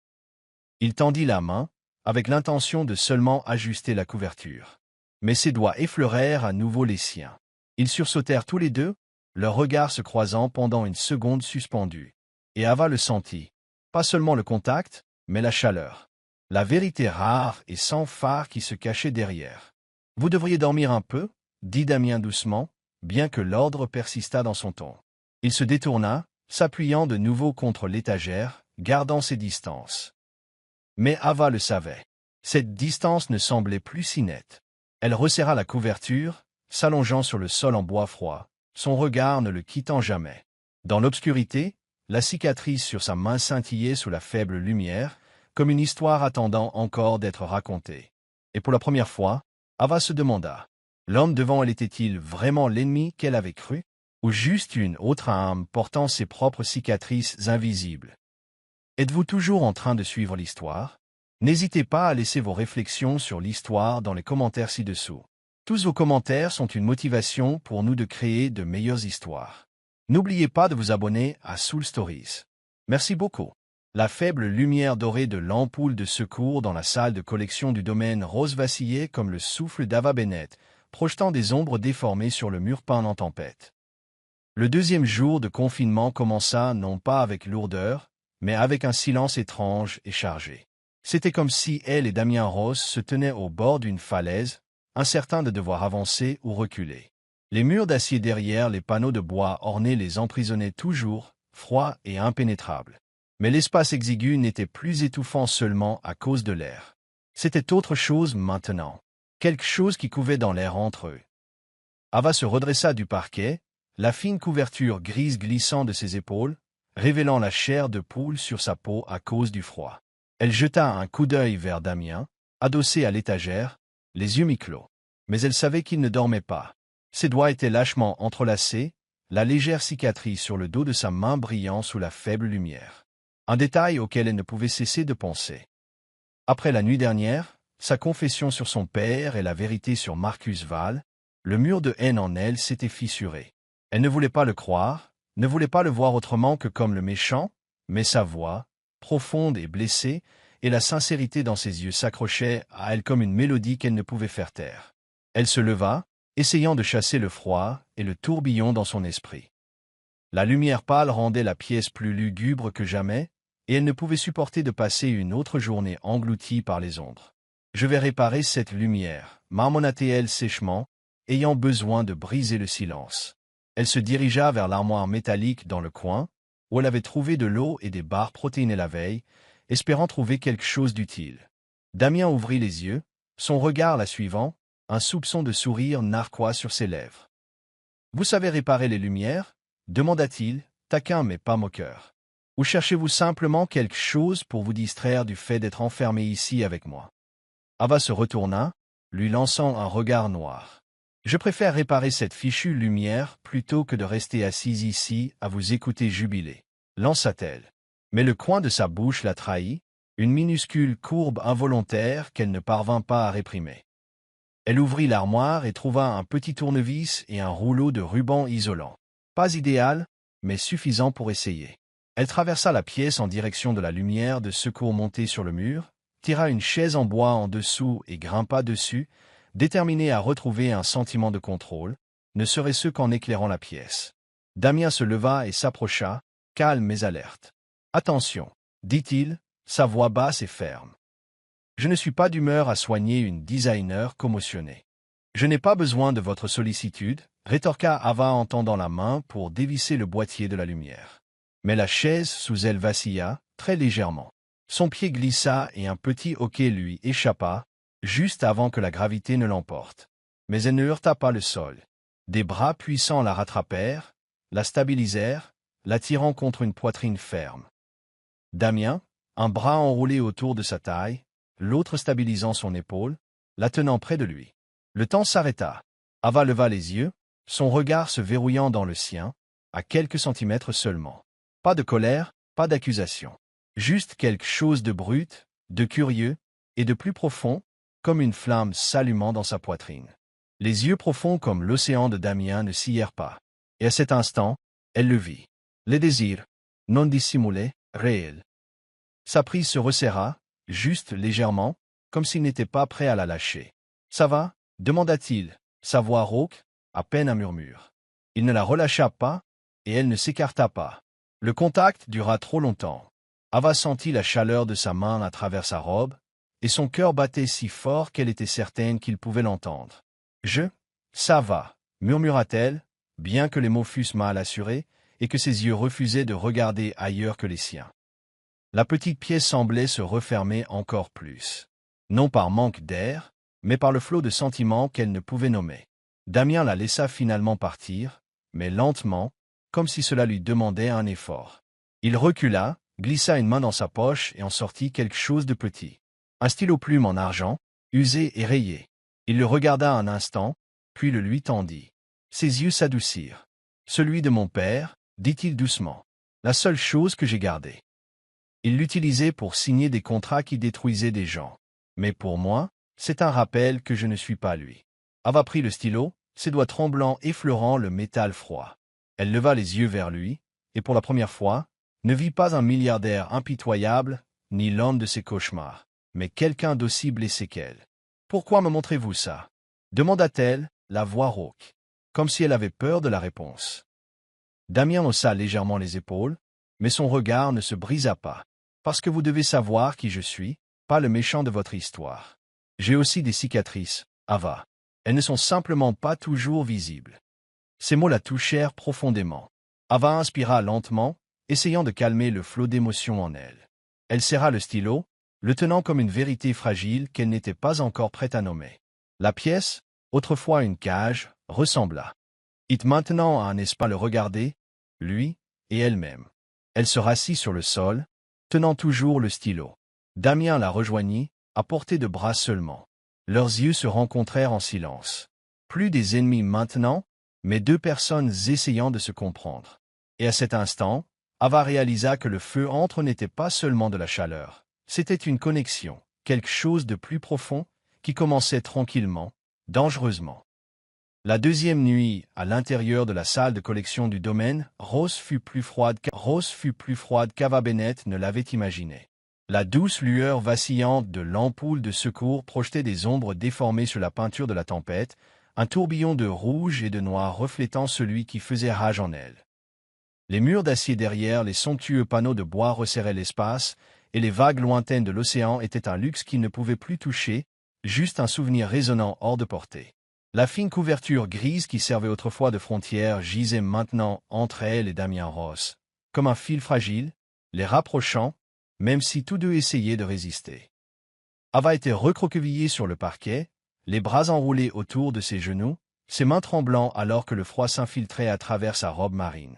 [SPEAKER 1] Il tendit la main, avec l'intention de seulement ajuster la couverture. Mais ses doigts effleurèrent à nouveau les siens. Ils sursautèrent tous les deux, leurs regards se croisant pendant une seconde suspendue. Et Ava le sentit. Pas seulement le contact, mais la chaleur. La vérité rare et sans phare qui se cachait derrière. « Vous devriez dormir un peu, » dit Damien doucement, bien que l'ordre persistât dans son ton. Il se détourna, s'appuyant de nouveau contre l'étagère, gardant ses distances. Mais Ava le savait. Cette distance ne semblait plus si nette. Elle resserra la couverture, s'allongeant sur le sol en bois froid, son regard ne le quittant jamais. Dans l'obscurité, la cicatrice sur sa main scintillait sous la faible lumière, comme une histoire attendant encore d'être racontée. Et pour la première fois, Ava se demanda, l'homme devant elle était-il vraiment l'ennemi qu'elle avait cru, ou juste une autre âme portant ses propres cicatrices invisibles? Êtes-vous toujours en train de suivre l'histoire? N'hésitez pas à laisser vos réflexions sur l'histoire dans les commentaires ci-dessous. Tous vos commentaires sont une motivation pour nous de créer de meilleures histoires. N'oubliez pas de vous abonner à Soul Stories. Merci beaucoup. La faible lumière dorée de l'ampoule de secours dans la salle de collection du domaine Rose vacillait comme le souffle d'Ava Bennett, projetant des ombres déformées sur le mur peint en tempête. Le deuxième jour de confinement commença non pas avec lourdeur, mais avec un silence étrange et chargé. C'était comme si elle et Damien Ross se tenaient au bord d'une falaise, incertains de devoir avancer ou reculer. Les murs d'acier derrière les panneaux de bois ornés les emprisonnaient toujours, froids et impénétrables. Mais l'espace exigu n'était plus étouffant seulement à cause de l'air. C'était autre chose maintenant. Quelque chose qui couvait dans l'air entre eux. Ava se redressa du parquet, la fine couverture grise glissant de ses épaules, révélant la chair de poule sur sa peau à cause du froid. Elle jeta un coup d'œil vers Damien, adossé à l'étagère, les yeux mi-clos. Mais elle savait qu'il ne dormait pas. Ses doigts étaient lâchement entrelacés, la légère cicatrice sur le dos de sa main brillant sous la faible lumière. Un détail auquel elle ne pouvait cesser de penser. Après la nuit dernière, sa confession sur son père et la vérité sur Marcus Val, le mur de haine en elle s'était fissuré. Elle ne voulait pas le croire, ne voulait pas le voir autrement que comme le méchant, mais sa voix, profonde et blessée, et la sincérité dans ses yeux s'accrochaient à elle comme une mélodie qu'elle ne pouvait faire taire. Elle se leva, essayant de chasser le froid et le tourbillon dans son esprit. La lumière pâle rendait la pièce plus lugubre que jamais, et elle ne pouvait supporter de passer une autre journée engloutie par les ombres. « Je vais réparer cette lumière, » marmonna-t-elle sèchement, ayant besoin de briser le silence. Elle se dirigea vers l'armoire métallique dans le coin, où elle avait trouvé de l'eau et des barres protéinées la veille, espérant trouver quelque chose d'utile. Damien ouvrit les yeux, son regard la suivant, un soupçon de sourire narquois sur ses lèvres. « Vous savez réparer les lumières ?» demanda-t-il, taquin mais pas moqueur. « Ou cherchez-vous simplement quelque chose pour vous distraire du fait d'être enfermé ici avec moi ?» Ava se retourna, lui lançant un regard noir. « Je préfère réparer cette fichue lumière plutôt que de rester assise ici à vous écouter jubiler, » lança-t-elle. Mais le coin de sa bouche la trahit, une minuscule courbe involontaire qu'elle ne parvint pas à réprimer. Elle ouvrit l'armoire et trouva un petit tournevis et un rouleau de ruban isolant. Pas idéal, mais suffisant pour essayer. Elle traversa la pièce en direction de la lumière de secours montée sur le mur, tira une chaise en bois en dessous et grimpa dessus, déterminée à retrouver un sentiment de contrôle, ne serait-ce qu'en éclairant la pièce. Damien se leva et s'approcha, calme mais alerte. « Attention, » dit-il, sa voix basse et ferme. « Je ne suis pas d'humeur à soigner une designer commotionnée. Je n'ai pas besoin de votre sollicitude, » rétorqua Ava en tendant la main pour dévisser le boîtier de la lumière. Mais la chaise sous elle vacilla, très légèrement. Son pied glissa et un petit hoquet lui échappa, juste avant que la gravité ne l'emporte. Mais elle ne heurta pas le sol. Des bras puissants la rattrapèrent, la stabilisèrent, la tirant contre une poitrine ferme. Damien, un bras enroulé autour de sa taille, l'autre stabilisant son épaule, la tenant près de lui. Le temps s'arrêta. Ava leva les yeux, son regard se verrouillant dans le sien, à quelques centimètres seulement. Pas de colère, pas d'accusation. Juste quelque chose de brut, de curieux, et de plus profond, comme une flamme s'allumant dans sa poitrine. Les yeux profonds comme l'océan de Damien ne scièrent pas. Et à cet instant, elle le vit. Les désirs, non dissimulés, réels. Sa prise se resserra, juste légèrement, comme s'il n'était pas prêt à la lâcher. « Ça va ?» demanda-t-il, sa voix rauque, à peine un murmure. Il ne la relâcha pas, et elle ne s'écarta pas. Le contact dura trop longtemps. Ava sentit la chaleur de sa main à travers sa robe, et son cœur battait si fort qu'elle était certaine qu'il pouvait l'entendre. « Ça va », murmura-t-elle, bien que les mots fussent mal assurés, et que ses yeux refusaient de regarder ailleurs que les siens. La petite pièce semblait se refermer encore plus. Non par manque d'air, mais par le flot de sentiments qu'elle ne pouvait nommer. Damien la laissa finalement partir, mais lentement, comme si cela lui demandait un effort. Il recula, glissa une main dans sa poche et en sortit quelque chose de petit. Un stylo-plume en argent, usé et rayé. Il le regarda un instant, puis le lui tendit. Ses yeux s'adoucirent. « Celui de mon père, » dit-il doucement. « La seule chose que j'ai gardée. » Il l'utilisait pour signer des contrats qui détruisaient des gens. Mais pour moi, c'est un rappel que je ne suis pas lui. Ava prit le stylo, ses doigts tremblants effleurant le métal froid. Elle leva les yeux vers lui, et pour la première fois, ne vit pas un milliardaire impitoyable, ni l'homme de ses cauchemars, mais quelqu'un d'aussi blessé qu'elle. « Pourquoi me montrez-vous ça ?» demanda-t-elle, la voix rauque, comme si elle avait peur de la réponse. Damien haussa légèrement les épaules, mais son regard ne se brisa pas. « Parce que vous devez savoir qui je suis, pas le méchant de votre histoire. J'ai aussi des cicatrices, Ava. Elles ne sont simplement pas toujours visibles. » Ces mots la touchèrent profondément. Ava inspira lentement, essayant de calmer le flot d'émotions en elle. Elle serra le stylo, le tenant comme une vérité fragile qu'elle n'était pas encore prête à nommer. La pièce, autrefois une cage, ressembla. It maintenant à un espace le regarder, lui et elle-même. Elle se rassit sur le sol, tenant toujours le stylo. Damien la rejoignit, à portée de bras seulement. Leurs yeux se rencontrèrent en silence. Plus des ennemis maintenant, mais deux personnes essayant de se comprendre. Et à cet instant, Ava réalisa que le feu entre eux n'était pas seulement de la chaleur. C'était une connexion, quelque chose de plus profond, qui commençait tranquillement, dangereusement. La deuxième nuit, à l'intérieur de la salle de collection du domaine, Rose fut plus froide qu'Ava Bennett ne l'avait imaginé. La douce lueur vacillante de l'ampoule de secours projetait des ombres déformées sur la peinture de la tempête, un tourbillon de rouge et de noir reflétant celui qui faisait rage en elle. Les murs d'acier derrière les somptueux panneaux de bois resserraient l'espace, et les vagues lointaines de l'océan étaient un luxe qu'il ne pouvait plus toucher, juste un souvenir résonnant hors de portée. La fine couverture grise qui servait autrefois de frontière gisait maintenant entre elle et Damien Ross, comme un fil fragile, les rapprochant, même si tous deux essayaient de résister. Ava était recroquevillée sur le parquet, les bras enroulés autour de ses genoux, ses mains tremblant alors que le froid s'infiltrait à travers sa robe marine.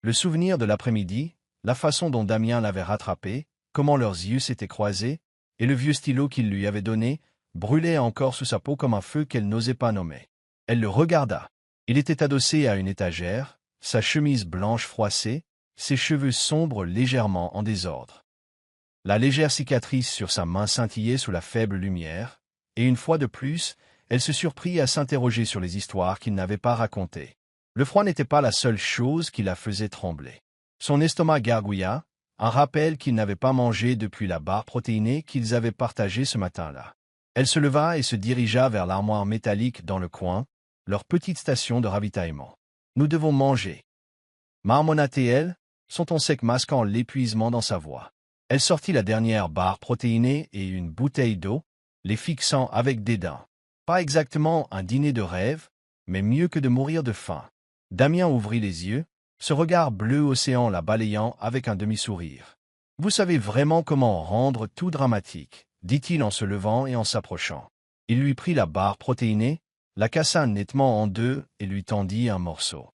[SPEAKER 1] Le souvenir de l'après-midi, la façon dont Damien l'avait rattrapée, comment leurs yeux s'étaient croisés, et le vieux stylo qu'il lui avait donné, brûlait encore sous sa peau comme un feu qu'elle n'osait pas nommer. Elle le regarda. Il était adossé à une étagère, sa chemise blanche froissée, ses cheveux sombres légèrement en désordre. La légère cicatrice sur sa main scintillait sous la faible lumière, et une fois de plus, elle se surprit à s'interroger sur les histoires qu'il n'avait pas racontées. Le froid n'était pas la seule chose qui la faisait trembler. Son estomac gargouilla, un rappel qu'il n'avait pas mangé depuis la barre protéinée qu'ils avaient partagée ce matin-là. Elle se leva et se dirigea vers l'armoire métallique dans le coin, leur petite station de ravitaillement. « Nous devons manger. » marmonna-t-elle, son ton sec masquant l'épuisement dans sa voix. Elle sortit la dernière barre protéinée et une bouteille d'eau, les fixant avec dédain. Pas exactement un dîner de rêve, mais mieux que de mourir de faim. Damien ouvrit les yeux, ce regard bleu océan la balayant avec un demi-sourire. « Vous savez vraiment comment rendre tout dramatique, » dit-il en se levant et en s'approchant. Il lui prit la barre protéinée, la cassa nettement en deux et lui tendit un morceau.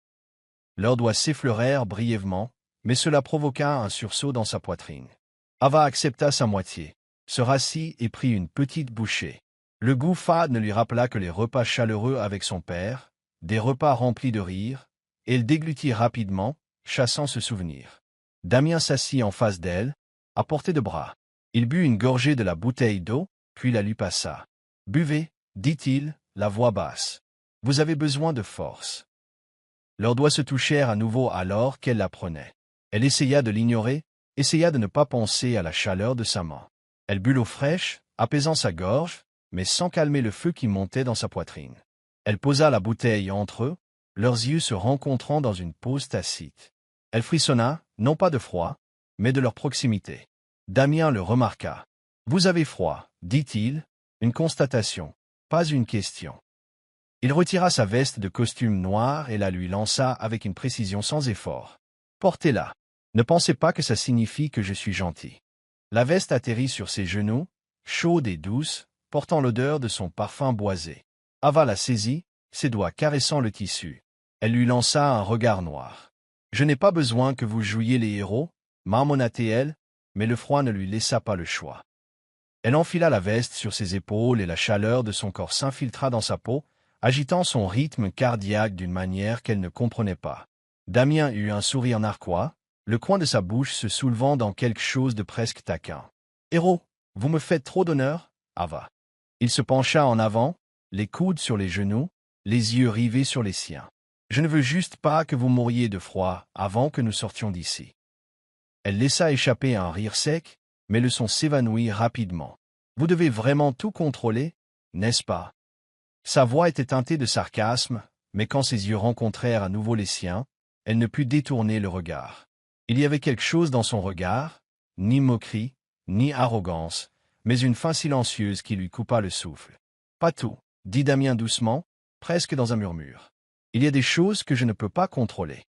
[SPEAKER 1] Leurs doigts s'effleurèrent brièvement, mais cela provoqua un sursaut dans sa poitrine. Ava accepta sa moitié, se rassit et prit une petite bouchée. Le goût fade ne lui rappela que les repas chaleureux avec son père, des repas remplis de rire, et elle déglutit rapidement, chassant ce souvenir. Damien s'assit en face d'elle, à portée de bras. Il but une gorgée de la bouteille d'eau, puis la lui passa. « Buvez, » dit-il, la voix basse. « Vous avez besoin de force. » Leurs doigts se touchèrent à nouveau alors qu'elle la prenait. Elle essaya de l'ignorer, essaya de ne pas penser à la chaleur de sa main. Elle but l'eau fraîche, apaisant sa gorge, mais sans calmer le feu qui montait dans sa poitrine. Elle posa la bouteille entre eux, leurs yeux se rencontrant dans une pause tacite. Elle frissonna, non pas de froid, mais de leur proximité. Damien le remarqua. « Vous avez froid, » dit-il, une constatation, pas une question. Il retira sa veste de costume noir et la lui lança avec une précision sans effort. « Portez-la. Ne pensez pas que ça signifie que je suis gentil. » La veste atterrit sur ses genoux, chaude et douce, portant l'odeur de son parfum boisé. Ava la saisit, ses doigts caressant le tissu. Elle lui lança un regard noir. « Je n'ai pas besoin que vous jouiez les héros, » marmonna-t-elle, mais le froid ne lui laissa pas le choix. Elle enfila la veste sur ses épaules et la chaleur de son corps s'infiltra dans sa peau, agitant son rythme cardiaque d'une manière qu'elle ne comprenait pas. Damien eut un sourire narquois, le coin de sa bouche se soulevant dans quelque chose de presque taquin. « Héros, vous me faites trop d'honneur, Ava. » Il se pencha en avant, les coudes sur les genoux, les yeux rivés sur les siens. « Je ne veux juste pas que vous mouriez de froid avant que nous sortions d'ici. » Elle laissa échapper un rire sec, mais le son s'évanouit rapidement. « Vous devez vraiment tout contrôler, n'est-ce pas ?» Sa voix était teintée de sarcasme, mais quand ses yeux rencontrèrent à nouveau les siens, elle ne put détourner le regard. Il y avait quelque chose dans son regard, ni moquerie, ni arrogance, mais une faim silencieuse qui lui coupa le souffle. « Pas tout, » dit Damien doucement, presque dans un murmure. « Il y a des choses que je ne peux pas contrôler. »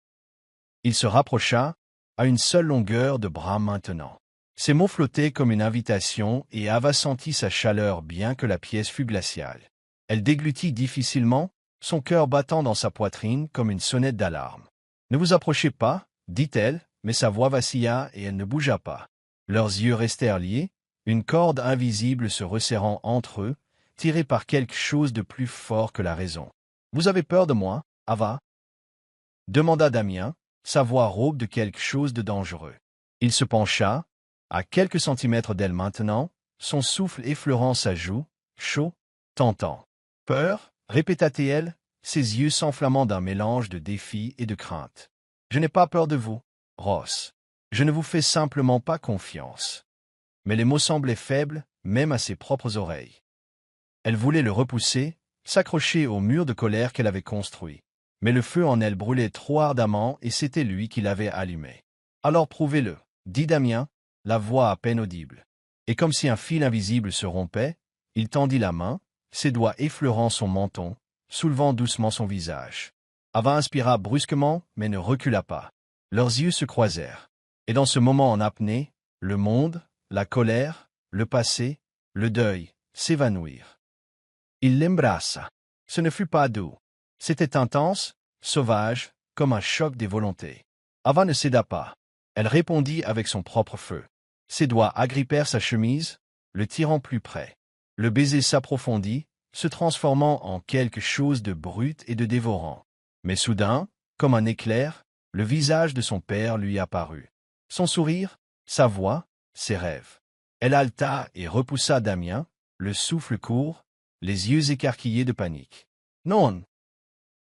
[SPEAKER 1] Il se rapprocha, à une seule longueur de bras maintenant. Ses mots flottaient comme une invitation et Ava sentit sa chaleur bien que la pièce fût glaciale. Elle déglutit difficilement, son cœur battant dans sa poitrine comme une sonnette d'alarme. « Ne vous approchez pas, » dit-elle, mais sa voix vacilla et elle ne bougea pas. Leurs yeux restèrent liés, une corde invisible se resserrant entre eux, tirée par quelque chose de plus fort que la raison. « Vous avez peur de moi, Ava ?» demanda Damien, sa voix rauque de quelque chose de dangereux. Il se pencha, à quelques centimètres d'elle maintenant, son souffle effleurant sa joue, chaud, tentant. « Peur ?» répéta-t-elle, ses yeux s'enflammant d'un mélange de défi et de crainte. « Je n'ai pas peur de vous, Ross. Je ne vous fais simplement pas confiance. » Mais les mots semblaient faibles, même à ses propres oreilles. Elle voulait le repousser, s'accrocher au mur de colère qu'elle avait construit. Mais le feu en elle brûlait trop ardemment et c'était lui qui l'avait allumé. « Alors prouvez-le, » dit Damien, la voix à peine audible. Et comme si un fil invisible se rompait, Il tendit la main, ses doigts effleurant son menton, soulevant doucement son visage. Ava inspira brusquement, mais ne recula pas. Leurs yeux se croisèrent. Et dans ce moment en apnée, le monde, la colère, le passé, le deuil, s'évanouirent. Il l'embrassa. Ce ne fut pas doux. C'était intense, sauvage, comme un choc des volontés. Ava ne céda pas. Elle répondit avec son propre feu. Ses doigts agrippèrent sa chemise, le tirant plus près. Le baiser s'approfondit, se transformant en quelque chose de brut et de dévorant. Mais soudain, comme un éclair, le visage de son père lui apparut. Son sourire, sa voix, ses rêves. Elle haleta et repoussa Damien, le souffle court, les yeux écarquillés de panique. « Non !»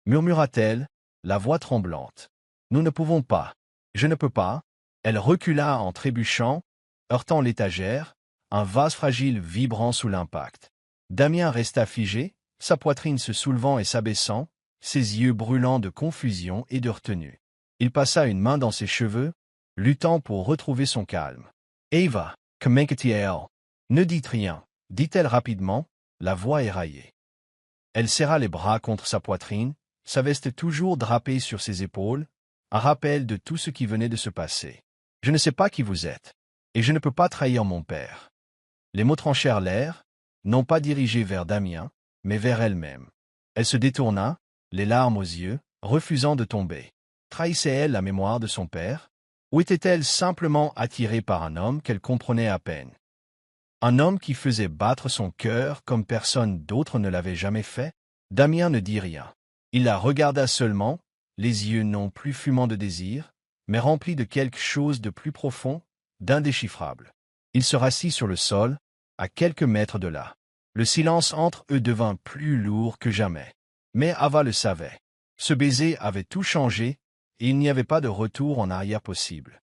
[SPEAKER 1] murmura-t-elle, la voix tremblante. « Nous ne pouvons pas. Je ne peux pas. » Elle recula en trébuchant, heurtant l'étagère, un vase fragile vibrant sous l'impact. Damien resta figé, sa poitrine se soulevant et s'abaissant, ses yeux brûlants de confusion et de retenue. Il passa une main dans ses cheveux, luttant pour retrouver son calme. « Eva, comment est-elle ? Ne dites rien, dit-elle rapidement, la voix éraillée. Elle serra les bras contre sa poitrine, sa veste toujours drapée sur ses épaules, un rappel de tout ce qui venait de se passer. « Je ne sais pas qui vous êtes, et je ne peux pas trahir mon père. » Les mots tranchèrent l'air, non pas dirigés vers Damien, mais vers elle-même. Elle se détourna, les larmes aux yeux, refusant de tomber. Trahissait-elle la mémoire de son père? Ou était-elle simplement attirée par un homme qu'elle comprenait à peine? Un homme qui faisait battre son cœur comme personne d'autre ne l'avait jamais fait? Damien ne dit rien. Il la regarda seulement, les yeux non plus fumants de désir, mais remplis de quelque chose de plus profond, d'indéchiffrable. Il se rassit sur le sol, à quelques mètres de là. Le silence entre eux devint plus lourd que jamais. Mais Ava le savait. Ce baiser avait tout changé, et il n'y avait pas de retour en arrière possible.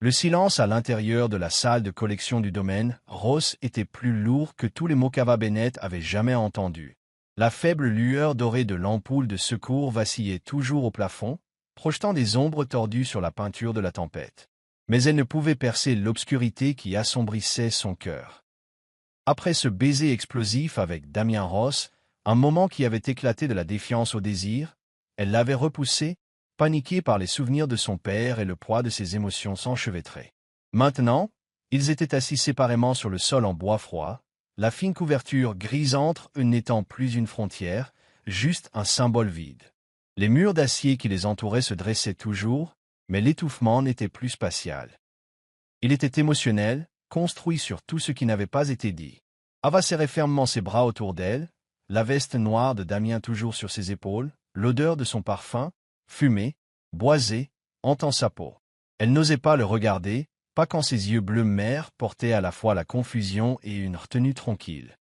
[SPEAKER 1] Le silence à l'intérieur de la salle de collection du domaine Ross était plus lourd que tous les mots qu'Ava Bennett avait jamais entendus. La faible lueur dorée de l'ampoule de secours vacillait toujours au plafond, projetant des ombres tordues sur la peinture de la tempête. Mais elle ne pouvait percer l'obscurité qui assombrissait son cœur. Après ce baiser explosif avec Damien Ross, un moment qui avait éclaté de la défiance au désir, elle l'avait repoussé, paniquée par les souvenirs de son père et le poids de ses émotions s'enchevêtraient. Maintenant, ils étaient assis séparément sur le sol en bois froid, la fine couverture grise entre eux n'étant plus une frontière, juste un symbole vide. Les murs d'acier qui les entouraient se dressaient toujours, mais l'étouffement n'était plus spatial. Il était émotionnel, construit sur tout ce qui n'avait pas été dit. Ava serrait fermement ses bras autour d'elle, la veste noire de Damien toujours sur ses épaules, l'odeur de son parfum, fumé, boisé, hantant sa peau. Elle n'osait pas le regarder, pas quand ses yeux bleus mer portaient à la fois la confusion et une retenue tranquille.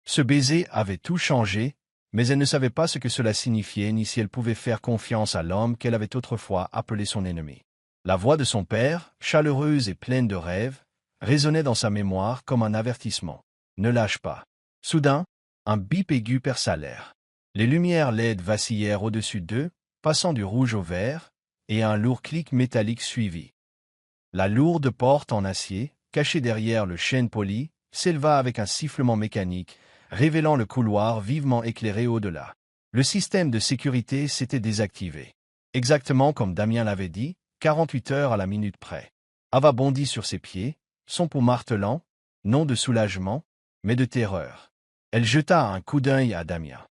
[SPEAKER 1] Ce baiser avait tout changé, mais elle ne savait pas ce que cela signifiait ni si elle pouvait faire confiance à l'homme qu'elle avait autrefois appelé son ennemi. La voix de son père, chaleureuse et pleine de rêves, résonnait dans sa mémoire comme un avertissement. « Ne lâche pas. » Soudain, un bip aigu perça l'air. Les lumières LED vacillèrent au-dessus d'eux, passant du rouge au vert, et un lourd clic métallique suivit. La lourde porte en acier, cachée derrière le chêne poli, s'éleva avec un sifflement mécanique, révélant le couloir vivement éclairé au-delà. Le système de sécurité s'était désactivé. Exactement comme Damien l'avait dit, 48 heures à la minute près. Ava bondit sur ses pieds, son pouls martelant, non de soulagement, mais de terreur. Elle jeta un coup d'œil à Damien.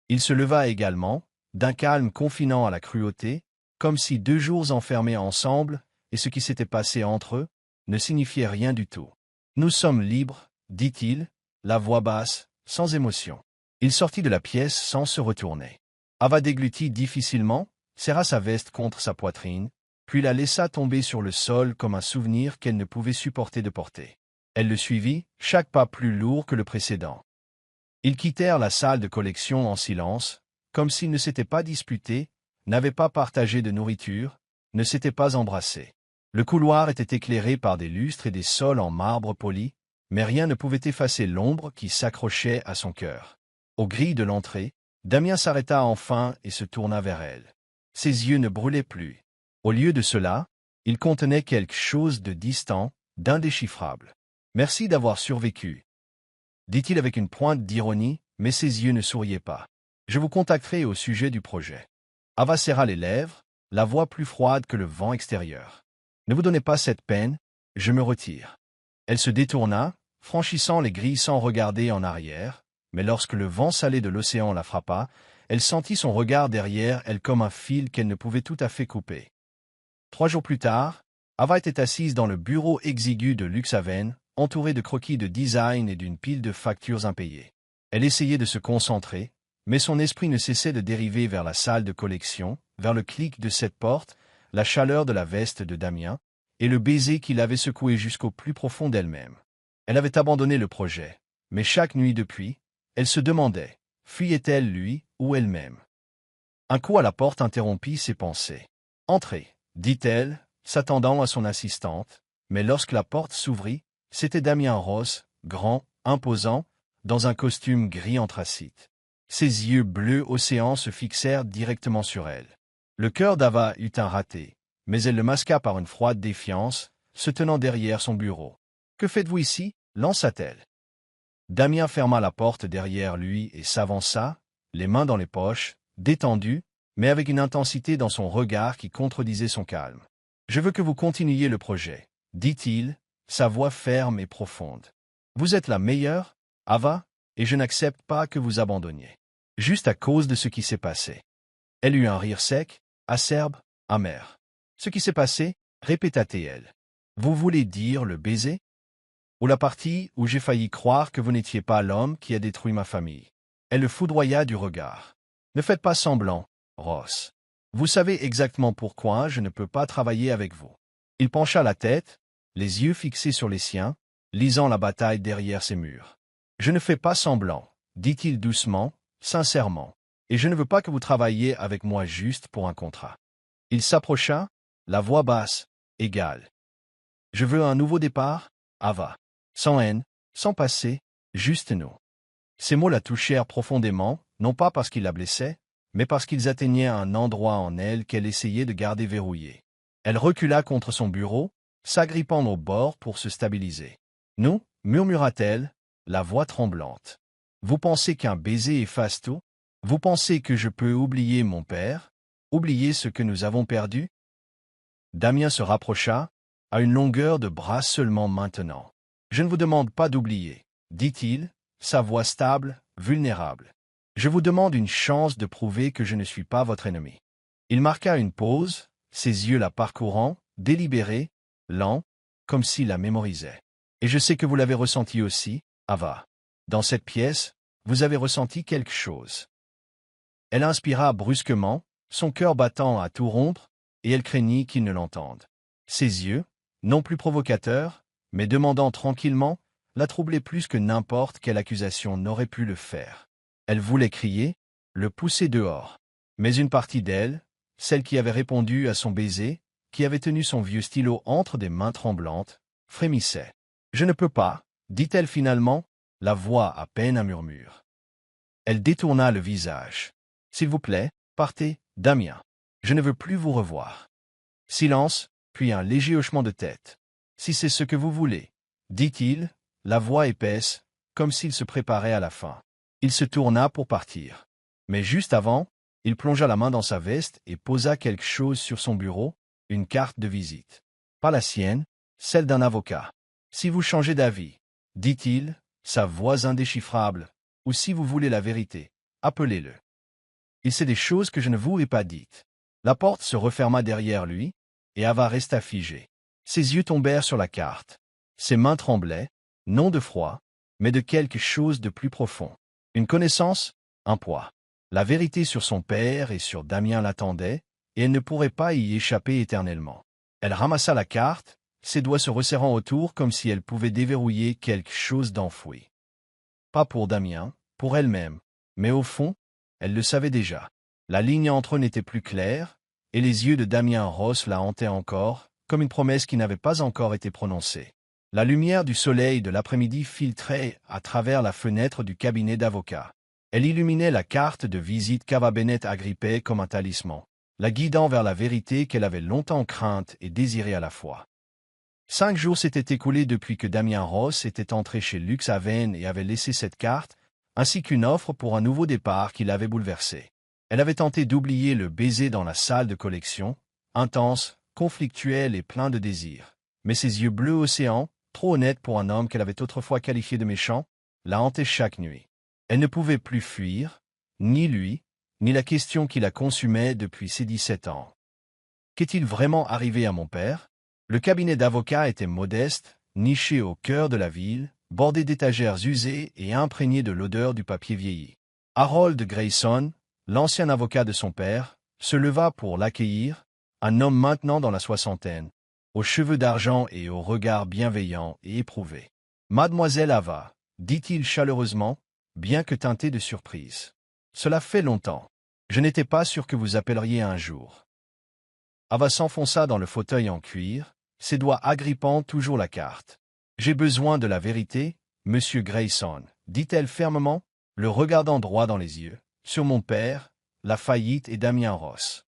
[SPEAKER 1] Il se leva également, d'un calme confinant à la cruauté, comme si 2 jours enfermés ensemble, et ce qui s'était passé entre eux, ne signifiait rien du tout. « Nous sommes libres, dit-il, la voix basse, sans émotion. Il sortit de la pièce sans se retourner. Ava déglutit difficilement, serra sa veste contre sa poitrine, puis la laissa tomber sur le sol comme un souvenir qu'elle ne pouvait supporter de porter. Elle le suivit, chaque pas plus lourd que le précédent. Ils quittèrent la salle de collection en silence, comme s'ils ne s'étaient pas disputés, n'avaient pas partagé de nourriture, ne s'étaient pas embrassés. Le couloir était éclairé par des lustres et des sols en marbre poli, mais rien ne pouvait effacer l'ombre qui s'accrochait à son cœur. Aux grilles de l'entrée, Damien s'arrêta enfin et se tourna vers elle. Ses yeux ne brûlaient plus. Au lieu de cela, ils contenaient quelque chose de distant, d'indéchiffrable. « Merci d'avoir survécu. » dit-il avec une pointe d'ironie, mais ses yeux ne souriaient pas. Je vous contacterai au sujet du projet. Ava serra les lèvres, la voix plus froide que le vent extérieur. Ne vous donnez pas cette peine, je me retire. Elle se détourna, franchissant les grilles sans regarder en arrière, mais lorsque le vent salé de l'océan la frappa, elle sentit son regard derrière elle comme un fil qu'elle ne pouvait tout à fait couper. 3 jours plus tard, Ava était assise dans le bureau exigu de Luxhaven, entourée de croquis de design et d'une pile de factures impayées. Elle essayait de se concentrer, mais son esprit ne cessait de dériver vers la salle de collection, vers le clic de cette porte, la chaleur de la veste de Damien, et le baiser qui l'avait secoué jusqu'au plus profond d'elle-même. Elle avait abandonné le projet, mais chaque nuit depuis, elle se demandait, fuyait-elle lui ou elle-même? Un coup à la porte interrompit ses pensées. « Entrez », dit-elle, s'attendant à son assistante, mais lorsque la porte s'ouvrit, c'était Damien Ross, grand, imposant, dans un costume gris anthracite. Ses yeux bleus océan se fixèrent directement sur elle. Le cœur d'Ava eut un raté, mais elle le masqua par une froide défiance, se tenant derrière son bureau. « Que faites-vous ici » lança-t-elle. Damien ferma la porte derrière lui et s'avança, les mains dans les poches, détendu, mais avec une intensité dans son regard qui contredisait son calme. « Je veux que vous continuiez le projet, » dit-il, sa voix ferme et profonde. « Vous êtes la meilleure, Ava, et je n'accepte pas que vous abandonniez. Juste à cause de ce qui s'est passé. » Elle eut un rire sec, acerbe, amer. « Ce qui s'est passé » répéta-t-elle. « Vous voulez dire le baiser ? Ou la partie où j'ai failli croire que vous n'étiez pas l'homme qui a détruit ma famille. » Elle le foudroya du regard. « Ne faites pas semblant, Ross. Vous savez exactement pourquoi je ne peux pas travailler avec vous. » Il pencha la tête, les yeux fixés sur les siens, lisant la bataille derrière ses murs. « Je ne fais pas semblant, » dit-il doucement, sincèrement, « et je ne veux pas que vous travailliez avec moi juste pour un contrat. » Il s'approcha, la voix basse, égale. « Je veux un nouveau départ, Ava. Sans haine, sans passé, juste nous. » Ces mots la touchèrent profondément, non pas parce qu'ils la blessaient, mais parce qu'ils atteignaient un endroit en elle qu'elle essayait de garder verrouillé. Elle recula contre son bureau, s'agrippant au bord pour se stabiliser. « Nous, murmura-t-elle, la voix tremblante. Vous pensez qu'un baiser efface tout? Vous pensez que je peux oublier mon père? Oublier ce que nous avons perdu? » Damien se rapprocha, à une longueur de bras seulement maintenant. « Je ne vous demande pas d'oublier, » dit-il, sa voix stable, vulnérable. « Je vous demande une chance de prouver que je ne suis pas votre ennemi. » Il marqua une pause, ses yeux la parcourant, délibérés, lents, comme s'il la mémorisait. « Et je sais que vous l'avez ressenti aussi, Ava. Dans cette pièce, vous avez ressenti quelque chose. » Elle inspira brusquement, son cœur battant à tout rompre, et elle craignit qu'il ne l'entende. Ses yeux, non plus provocateurs, mais demandant tranquillement, la troublaient plus que n'importe quelle accusation n'aurait pu le faire. Elle voulait crier, le pousser dehors. Mais une partie d'elle, celle qui avait répondu à son baiser, qui avait tenu son vieux stylo entre des mains tremblantes, frémissait. « Je ne peux pas, » dit-elle finalement, la voix à peine un murmure. Elle détourna le visage. « S'il vous plaît, partez, Damien. Je ne veux plus vous revoir. » Silence, puis un léger hochement de tête. « Si c'est ce que vous voulez, » dit-il, la voix épaisse, comme s'il se préparait à la fin. Il se tourna pour partir. Mais juste avant, il plongea la main dans sa veste et posa quelque chose sur son bureau, une carte de visite. Pas la sienne, celle d'un avocat. « Si vous changez d'avis, » dit-il, sa voix indéchiffrable, « ou si vous voulez la vérité, appelez-le. Il sait des choses que je ne vous ai pas dites. » La porte se referma derrière lui, et Ava resta figée. Ses yeux tombèrent sur la carte. Ses mains tremblaient, non de froid, mais de quelque chose de plus profond. Une connaissance, un poids. La vérité sur son père et sur Damien l'attendait, et elle ne pourrait pas y échapper éternellement. Elle ramassa la carte, ses doigts se resserrant autour comme si elle pouvait déverrouiller quelque chose d'enfoui. Pas pour Damien, pour elle-même, mais au fond, elle le savait déjà. La ligne entre eux n'était plus claire, et les yeux de Damien Ross la hantaient encore, comme une promesse qui n'avait pas encore été prononcée. La lumière du soleil de l'après-midi filtrait à travers la fenêtre du cabinet d'avocat. Elle illuminait la carte de visite qu'Ava Bennett agrippait comme un talisman, la guidant vers la vérité qu'elle avait longtemps crainte et désirée à la fois. 5 jours s'étaient écoulés depuis que Damien Ross était entré chez Luxhaven et avait laissé cette carte, ainsi qu'une offre pour un nouveau départ qui l'avait bouleversé. Elle avait tenté d'oublier le baiser dans la salle de collection, intense, conflictuel et plein de désir. Mais ses yeux bleus océan, trop honnêtes pour un homme qu'elle avait autrefois qualifié de méchant, la hantaient chaque nuit. Elle ne pouvait plus fuir, ni lui, ni la question qui la consumait depuis ses 17 ans. Qu'est-il vraiment arrivé à mon père? Le cabinet d'avocat était modeste, niché au cœur de la ville, bordé d'étagères usées et imprégné de l'odeur du papier vieilli. Harold Grayson, l'ancien avocat de son père, se leva pour l'accueillir, un homme maintenant dans la soixantaine, aux cheveux d'argent et au regard bienveillant et éprouvé. « Mademoiselle Ava, » dit-il chaleureusement, bien que teinté de surprise. « Cela fait longtemps. Je n'étais pas sûr que vous appelleriez un jour. » Ava s'enfonça dans le fauteuil en cuir, ses doigts agrippant toujours la carte. « J'ai besoin de la vérité, monsieur Grayson, » dit-elle fermement, le regardant droit dans les yeux, « sur mon père, la faillite et Damien Ross. »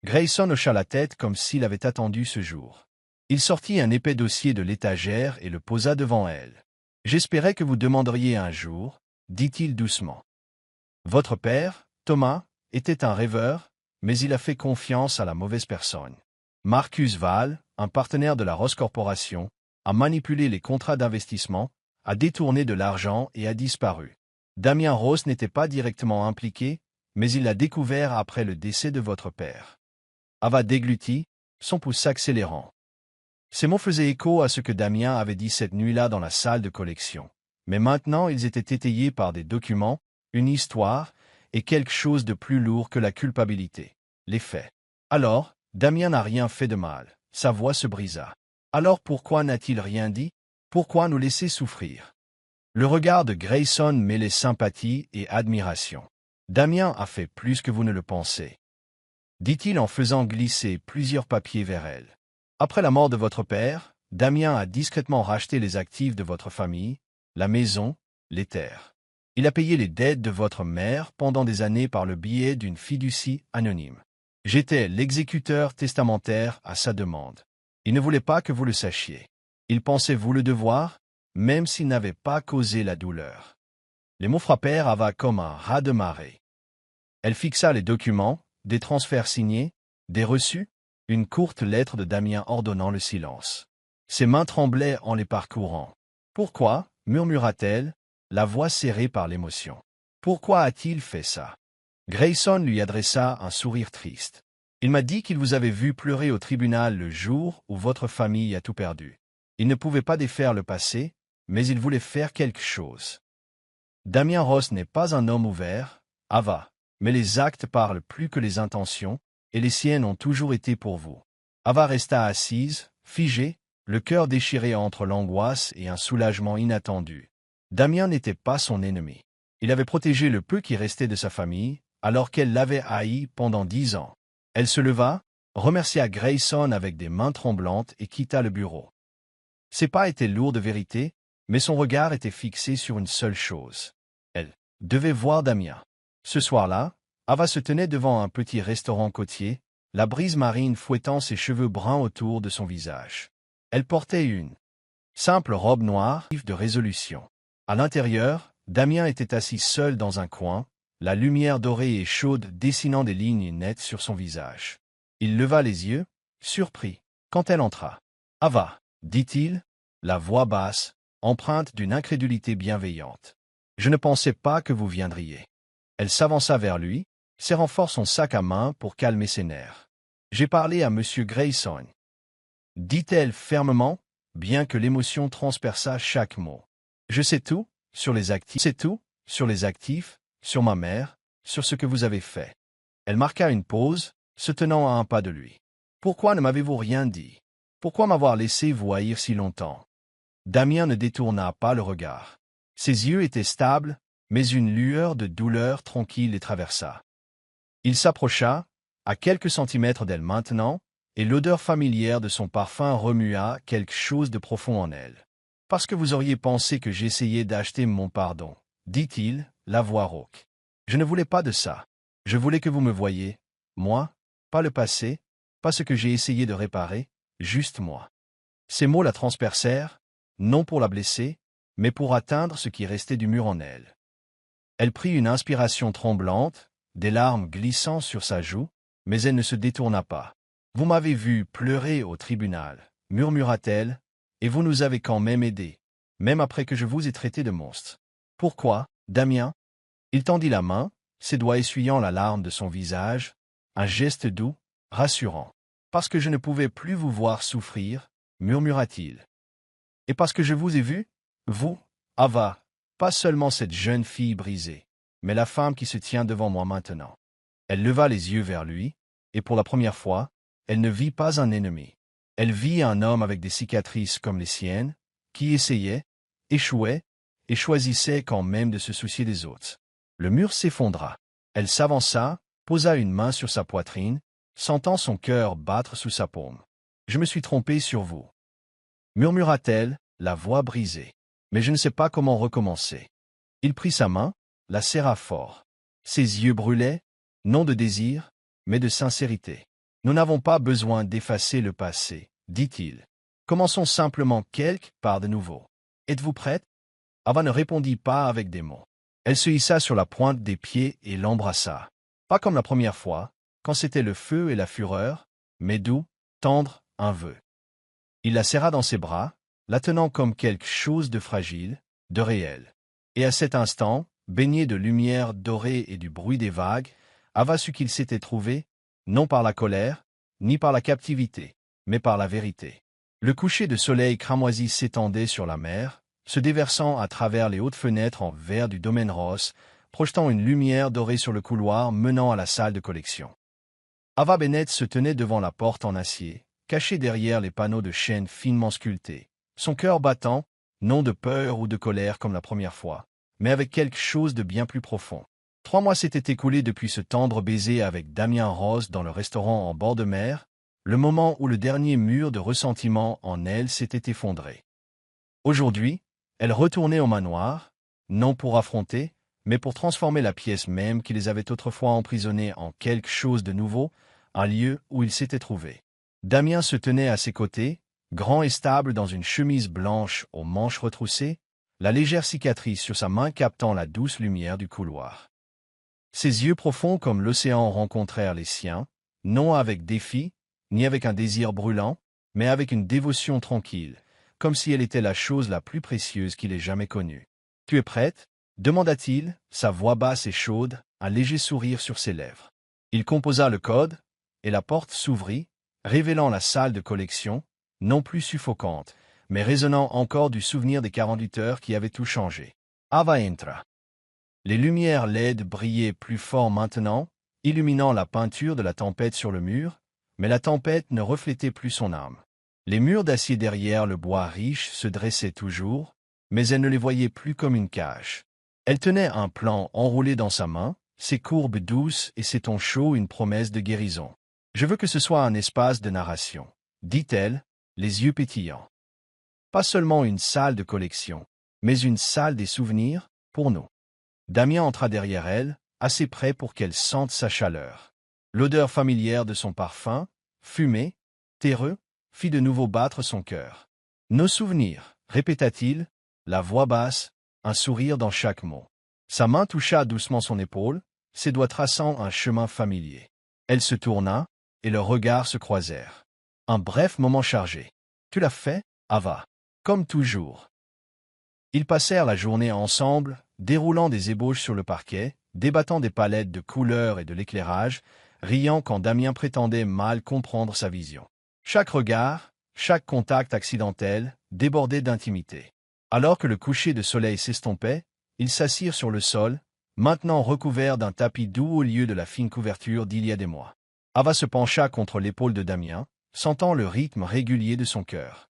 [SPEAKER 1] Grayson hocha la tête comme s'il avait attendu ce jour. Il sortit un épais dossier de l'étagère et le posa devant elle. « J'espérais que vous demanderiez un jour, » dit-il doucement. « Votre père, Thomas, était un rêveur, mais il a fait confiance à la mauvaise personne. Marcus Val, un partenaire de la Ross Corporation, a manipulé les contrats d'investissement, a détourné de l'argent et a disparu. Damien Ross n'était pas directement impliqué, mais il l'a découvert après le décès de votre père. » Ava déglutit, son pouce s'accélérant. Ces mots faisaient écho à ce que Damien avait dit cette nuit-là dans la salle de collection. Mais maintenant ils étaient étayés par des documents, une histoire, et quelque chose de plus lourd que la culpabilité. Les faits. Alors, Damien n'a rien fait de mal. Sa voix se brisa. Alors pourquoi n'a-t-il rien dit? Pourquoi nous laisser souffrir? Le regard de Grayson mêlait sympathie et admiration. Damien a fait plus que vous ne le pensez, dit-il en faisant glisser plusieurs papiers vers elle. Après la mort de votre père, Damien a discrètement racheté les actifs de votre famille, la maison, les terres. Il a payé les dettes de votre mère pendant des années par le biais d'une fiducie anonyme. J'étais l'exécuteur testamentaire à sa demande. Il ne voulait pas que vous le sachiez. Il pensait vous le devoir, même s'il n'avait pas causé la douleur. Les mots frappèrent Ava comme un raz de marée. Elle fixa les documents, des transferts signés, des reçus, une courte lettre de Damien ordonnant le silence. Ses mains tremblaient en les parcourant. « Pourquoi » murmura-t-elle, la voix serrée par l'émotion. « Pourquoi a-t-il fait ça ?» Grayson lui adressa un sourire triste. « Il m'a dit qu'il vous avait vu pleurer au tribunal le jour où votre famille a tout perdu. Il ne pouvait pas défaire le passé, mais il voulait faire quelque chose. Damien Ross n'est pas un homme ouvert, Ava, mais les actes parlent plus que les intentions, et les siennes ont toujours été pour vous. » Ava resta assise, figée, le cœur déchiré entre l'angoisse et un soulagement inattendu. Damien n'était pas son ennemi. Il avait protégé le peu qui restait de sa famille, alors qu'elle l'avait haï pendant 10 ans. Elle se leva, remercia Grayson avec des mains tremblantes et quitta le bureau. Ses pas étaient lourds de vérité, mais son regard était fixé sur une seule chose. Elle devait voir Damien. Ce soir-là, Ava se tenait devant un petit restaurant côtier, la brise marine fouettant ses cheveux bruns autour de son visage. Elle portait une simple robe noire de résolution. À l'intérieur, Damien était assis seul dans un coin, la lumière dorée et chaude dessinant des lignes nettes sur son visage. Il leva les yeux, surpris, quand elle entra. « Ava » dit-il, la voix basse, empreinte d'une incrédulité bienveillante. « Je ne pensais pas que vous viendriez. » Elle s'avança vers lui, serrant fort son sac à main pour calmer ses nerfs. « J'ai parlé à monsieur Grayson, » dit-elle fermement, bien que l'émotion transperçât chaque mot. « Je sais tout, sur les actifs. C'est tout, sur les actifs, sur ma mère, sur ce que vous avez fait. » Elle marqua une pause, se tenant à un pas de lui. « Pourquoi ne m'avez-vous rien dit? Pourquoi m'avoir laissé vous haïr si longtemps? » Damien ne détourna pas le regard. Ses yeux étaient stables, mais une lueur de douleur tranquille les traversa. Il s'approcha, à quelques centimètres d'elle maintenant, et l'odeur familière de son parfum remua quelque chose de profond en elle. « Parce que vous auriez pensé que j'essayais d'acheter mon pardon, » dit-il, la voix rauque. « Je ne voulais pas de ça. Je voulais que vous me voyiez, moi, pas le passé, pas ce que j'ai essayé de réparer, juste moi. Ces mots la transpercèrent, non pour la blesser, mais pour atteindre ce qui restait du mur en elle. Elle prit une inspiration tremblante, des larmes glissant sur sa joue, mais elle ne se détourna pas. « Vous m'avez vu pleurer au tribunal, » murmura-t-elle, « et vous nous avez quand même aidés, même après que je vous ai traité de monstre. Pourquoi, Damien ?» Il tendit la main, ses doigts essuyant la larme de son visage, un geste doux, rassurant. « Parce que je ne pouvais plus vous voir souffrir, » murmura-t-il. « Et parce que je vous ai vu, vous, Ava, pas seulement cette jeune fille brisée, mais la femme qui se tient devant moi maintenant. » Elle leva les yeux vers lui, et pour la première fois, elle ne vit pas un ennemi. Elle vit un homme avec des cicatrices comme les siennes, qui essayait, échouait, et choisissait quand même de se soucier des autres. Le mur s'effondra. Elle s'avança, posa une main sur sa poitrine, sentant son cœur battre sous sa paume. « Je me suis trompée sur vous, » murmura-t-elle, la voix brisée. « Mais je ne sais pas comment recommencer. » Il prit sa main, la serra fort. Ses yeux brûlaient, non de désir, mais de sincérité. « Nous n'avons pas besoin d'effacer le passé, » dit-il. « Commençons simplement quelque part de nouveau. Êtes-vous prête ?» Ava ne répondit pas avec des mots. Elle se hissa sur la pointe des pieds et l'embrassa. Pas comme la première fois, quand c'était le feu et la fureur, mais doux, tendre, un vœu. Il la serra dans ses bras, la tenant comme quelque chose de fragile, de réel. Et à cet instant, baigné de lumière dorée et du bruit des vagues, Ava sut qu'il s'était trouvé, non par la colère, ni par la captivité, mais par la vérité. Le coucher de soleil cramoisi s'étendait sur la mer, se déversant à travers les hautes fenêtres en verre du domaine Ross, projetant une lumière dorée sur le couloir menant à la salle de collection. Ava Bennett se tenait devant la porte en acier, cachée derrière les panneaux de chêne finement sculptés, son cœur battant, non de peur ou de colère comme la première fois, mais avec quelque chose de bien plus profond. 3 mois s'étaient écoulés depuis ce tendre baiser avec Damien Ross dans le restaurant en bord de mer, le moment où le dernier mur de ressentiment en elle s'était effondré. Aujourd'hui, elle retournait au manoir, non pour affronter, mais pour transformer la pièce même qui les avait autrefois emprisonnés en quelque chose de nouveau, un lieu où ils s'étaient trouvés. Damien se tenait à ses côtés, grand et stable dans une chemise blanche aux manches retroussées, la légère cicatrice sur sa main captant la douce lumière du couloir. Ses yeux profonds comme l'océan rencontrèrent les siens, non avec défi, ni avec un désir brûlant, mais avec une dévotion tranquille, comme si elle était la chose la plus précieuse qu'il ait jamais connue. « Tu es prête ?» demanda-t-il, sa voix basse et chaude, un léger sourire sur ses lèvres. Il composa le code, et la porte s'ouvrit, révélant la salle de collection, non plus suffocante, mais résonnant encore du souvenir des 48 heures qui avaient tout changé. Ava entra. Les lumières LED brillaient plus fort maintenant, illuminant la peinture de la tempête sur le mur, mais la tempête ne reflétait plus son âme. Les murs d'acier derrière le bois riche se dressaient toujours, mais elle ne les voyait plus comme une cage. Elle tenait un plan enroulé dans sa main, ses courbes douces et ses tons chauds une promesse de guérison. « Je veux que ce soit un espace de narration, » dit-elle, les yeux pétillants. « Pas seulement une salle de collection, mais une salle des souvenirs, pour nous. » Damien entra derrière elle, assez près pour qu'elle sente sa chaleur. L'odeur familière de son parfum, fumé, terreux, fit de nouveau battre son cœur. « Nos souvenirs, » répéta-t-il, la voix basse, un sourire dans chaque mot. Sa main toucha doucement son épaule, ses doigts traçant un chemin familier. Elle se tourna, et leurs regards se croisèrent. Un bref moment chargé. « Tu l'as fait, Ava. » « Comme toujours. » Ils passèrent la journée ensemble, déroulant des ébauches sur le parquet, débattant des palettes de couleurs et de l'éclairage, riant quand Damien prétendait mal comprendre sa vision. Chaque regard, chaque contact accidentel, débordait d'intimité. Alors que le coucher de soleil s'estompait, ils s'assirent sur le sol, maintenant recouverts d'un tapis doux au lieu de la fine couverture d'il y a des mois. Ava se pencha contre l'épaule de Damien, sentant le rythme régulier de son cœur.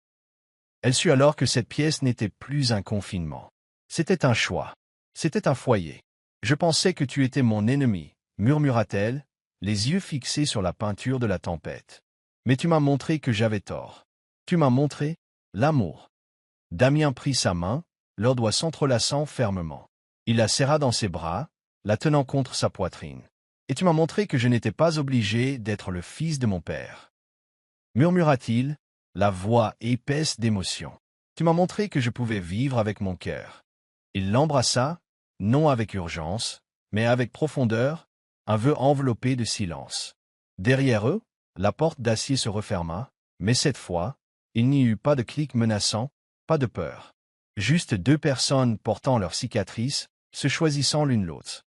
[SPEAKER 1] Elle sut alors que cette pièce n'était plus un confinement. C'était un choix. C'était un foyer. « Je pensais que tu étais mon ennemi, » murmura-t-elle, les yeux fixés sur la peinture de la tempête. « Mais tu m'as montré que j'avais tort. Tu m'as montré l'amour. » Damien prit sa main, leurs doigts s'entrelaçant fermement. Il la serra dans ses bras, la tenant contre sa poitrine. « Et tu m'as montré que je n'étais pas obligé d'être le fils de mon père. » murmura-t-il, la voix épaisse d'émotion. Tu m'as montré que je pouvais vivre avec mon cœur. Il l'embrassa, non avec urgence, mais avec profondeur, un vœu enveloppé de silence. Derrière eux, la porte d'acier se referma, mais cette fois, il n'y eut pas de clic menaçant, pas de peur. Juste deux personnes portant leurs cicatrices, se choisissant l'une l'autre.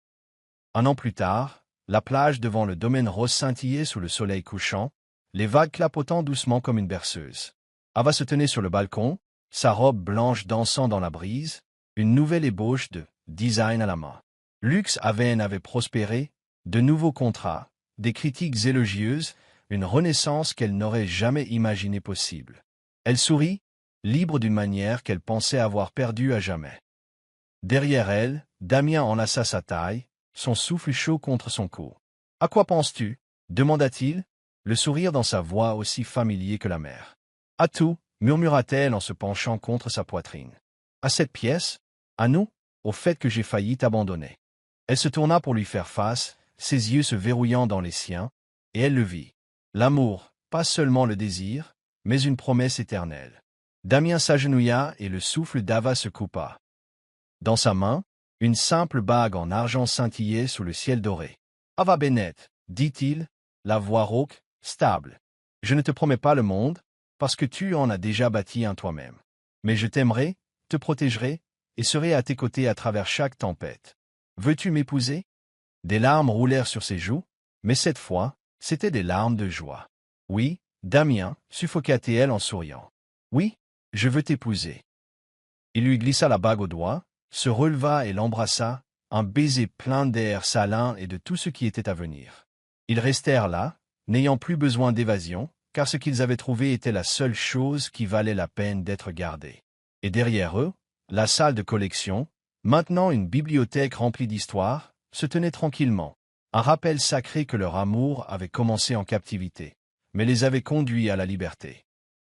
[SPEAKER 1] Un an plus tard, la plage devant le domaine rose scintillait sous le soleil couchant, les vagues clapotant doucement comme une berceuse. Ava se tenait sur le balcon, sa robe blanche dansant dans la brise, une nouvelle ébauche de design à la main. Luxe Haven avait prospéré, de nouveaux contrats, des critiques élogieuses, une renaissance qu'elle n'aurait jamais imaginé possible. Elle sourit, libre d'une manière qu'elle pensait avoir perdue à jamais. Derrière elle, Damien enlaça sa taille, son souffle chaud contre son cou. « À quoi penses-tu » demanda-t-il, le sourire dans sa voix aussi familier que la mer. « À tout » murmura-t-elle en se penchant contre sa poitrine. « À cette pièce, à nous, au fait que j'ai failli t'abandonner. » Elle se tourna pour lui faire face, ses yeux se verrouillant dans les siens, et elle le vit. L'amour, pas seulement le désir, mais une promesse éternelle. Damien s'agenouilla et le souffle d'Ava se coupa. Dans sa main, une simple bague en argent scintillait sous le ciel doré. « Ava Bennett, dit-il, la voix rauque, stable. Je ne te promets pas le monde, parce que tu en as déjà bâti un toi-même. Mais je t'aimerai, te protégerai, et serai à tes côtés à travers chaque tempête. Veux-tu m'épouser » Des larmes roulèrent sur ses joues, mais cette fois, c'étaient des larmes de joie. « Oui, Damien, suffoqua-t-elle en souriant. « Oui, je veux t'épouser. » Il lui glissa la bague au doigt, se releva et l'embrassa, un baiser plein d'air salin et de tout ce qui était à venir. Ils restèrent là, n'ayant plus besoin d'évasion, car ce qu'ils avaient trouvé était la seule chose qui valait la peine d'être gardée. Et derrière eux, la salle de collection, maintenant une bibliothèque remplie d'histoires, se tenait tranquillement, un rappel sacré que leur amour avait commencé en captivité, mais les avait conduits à la liberté.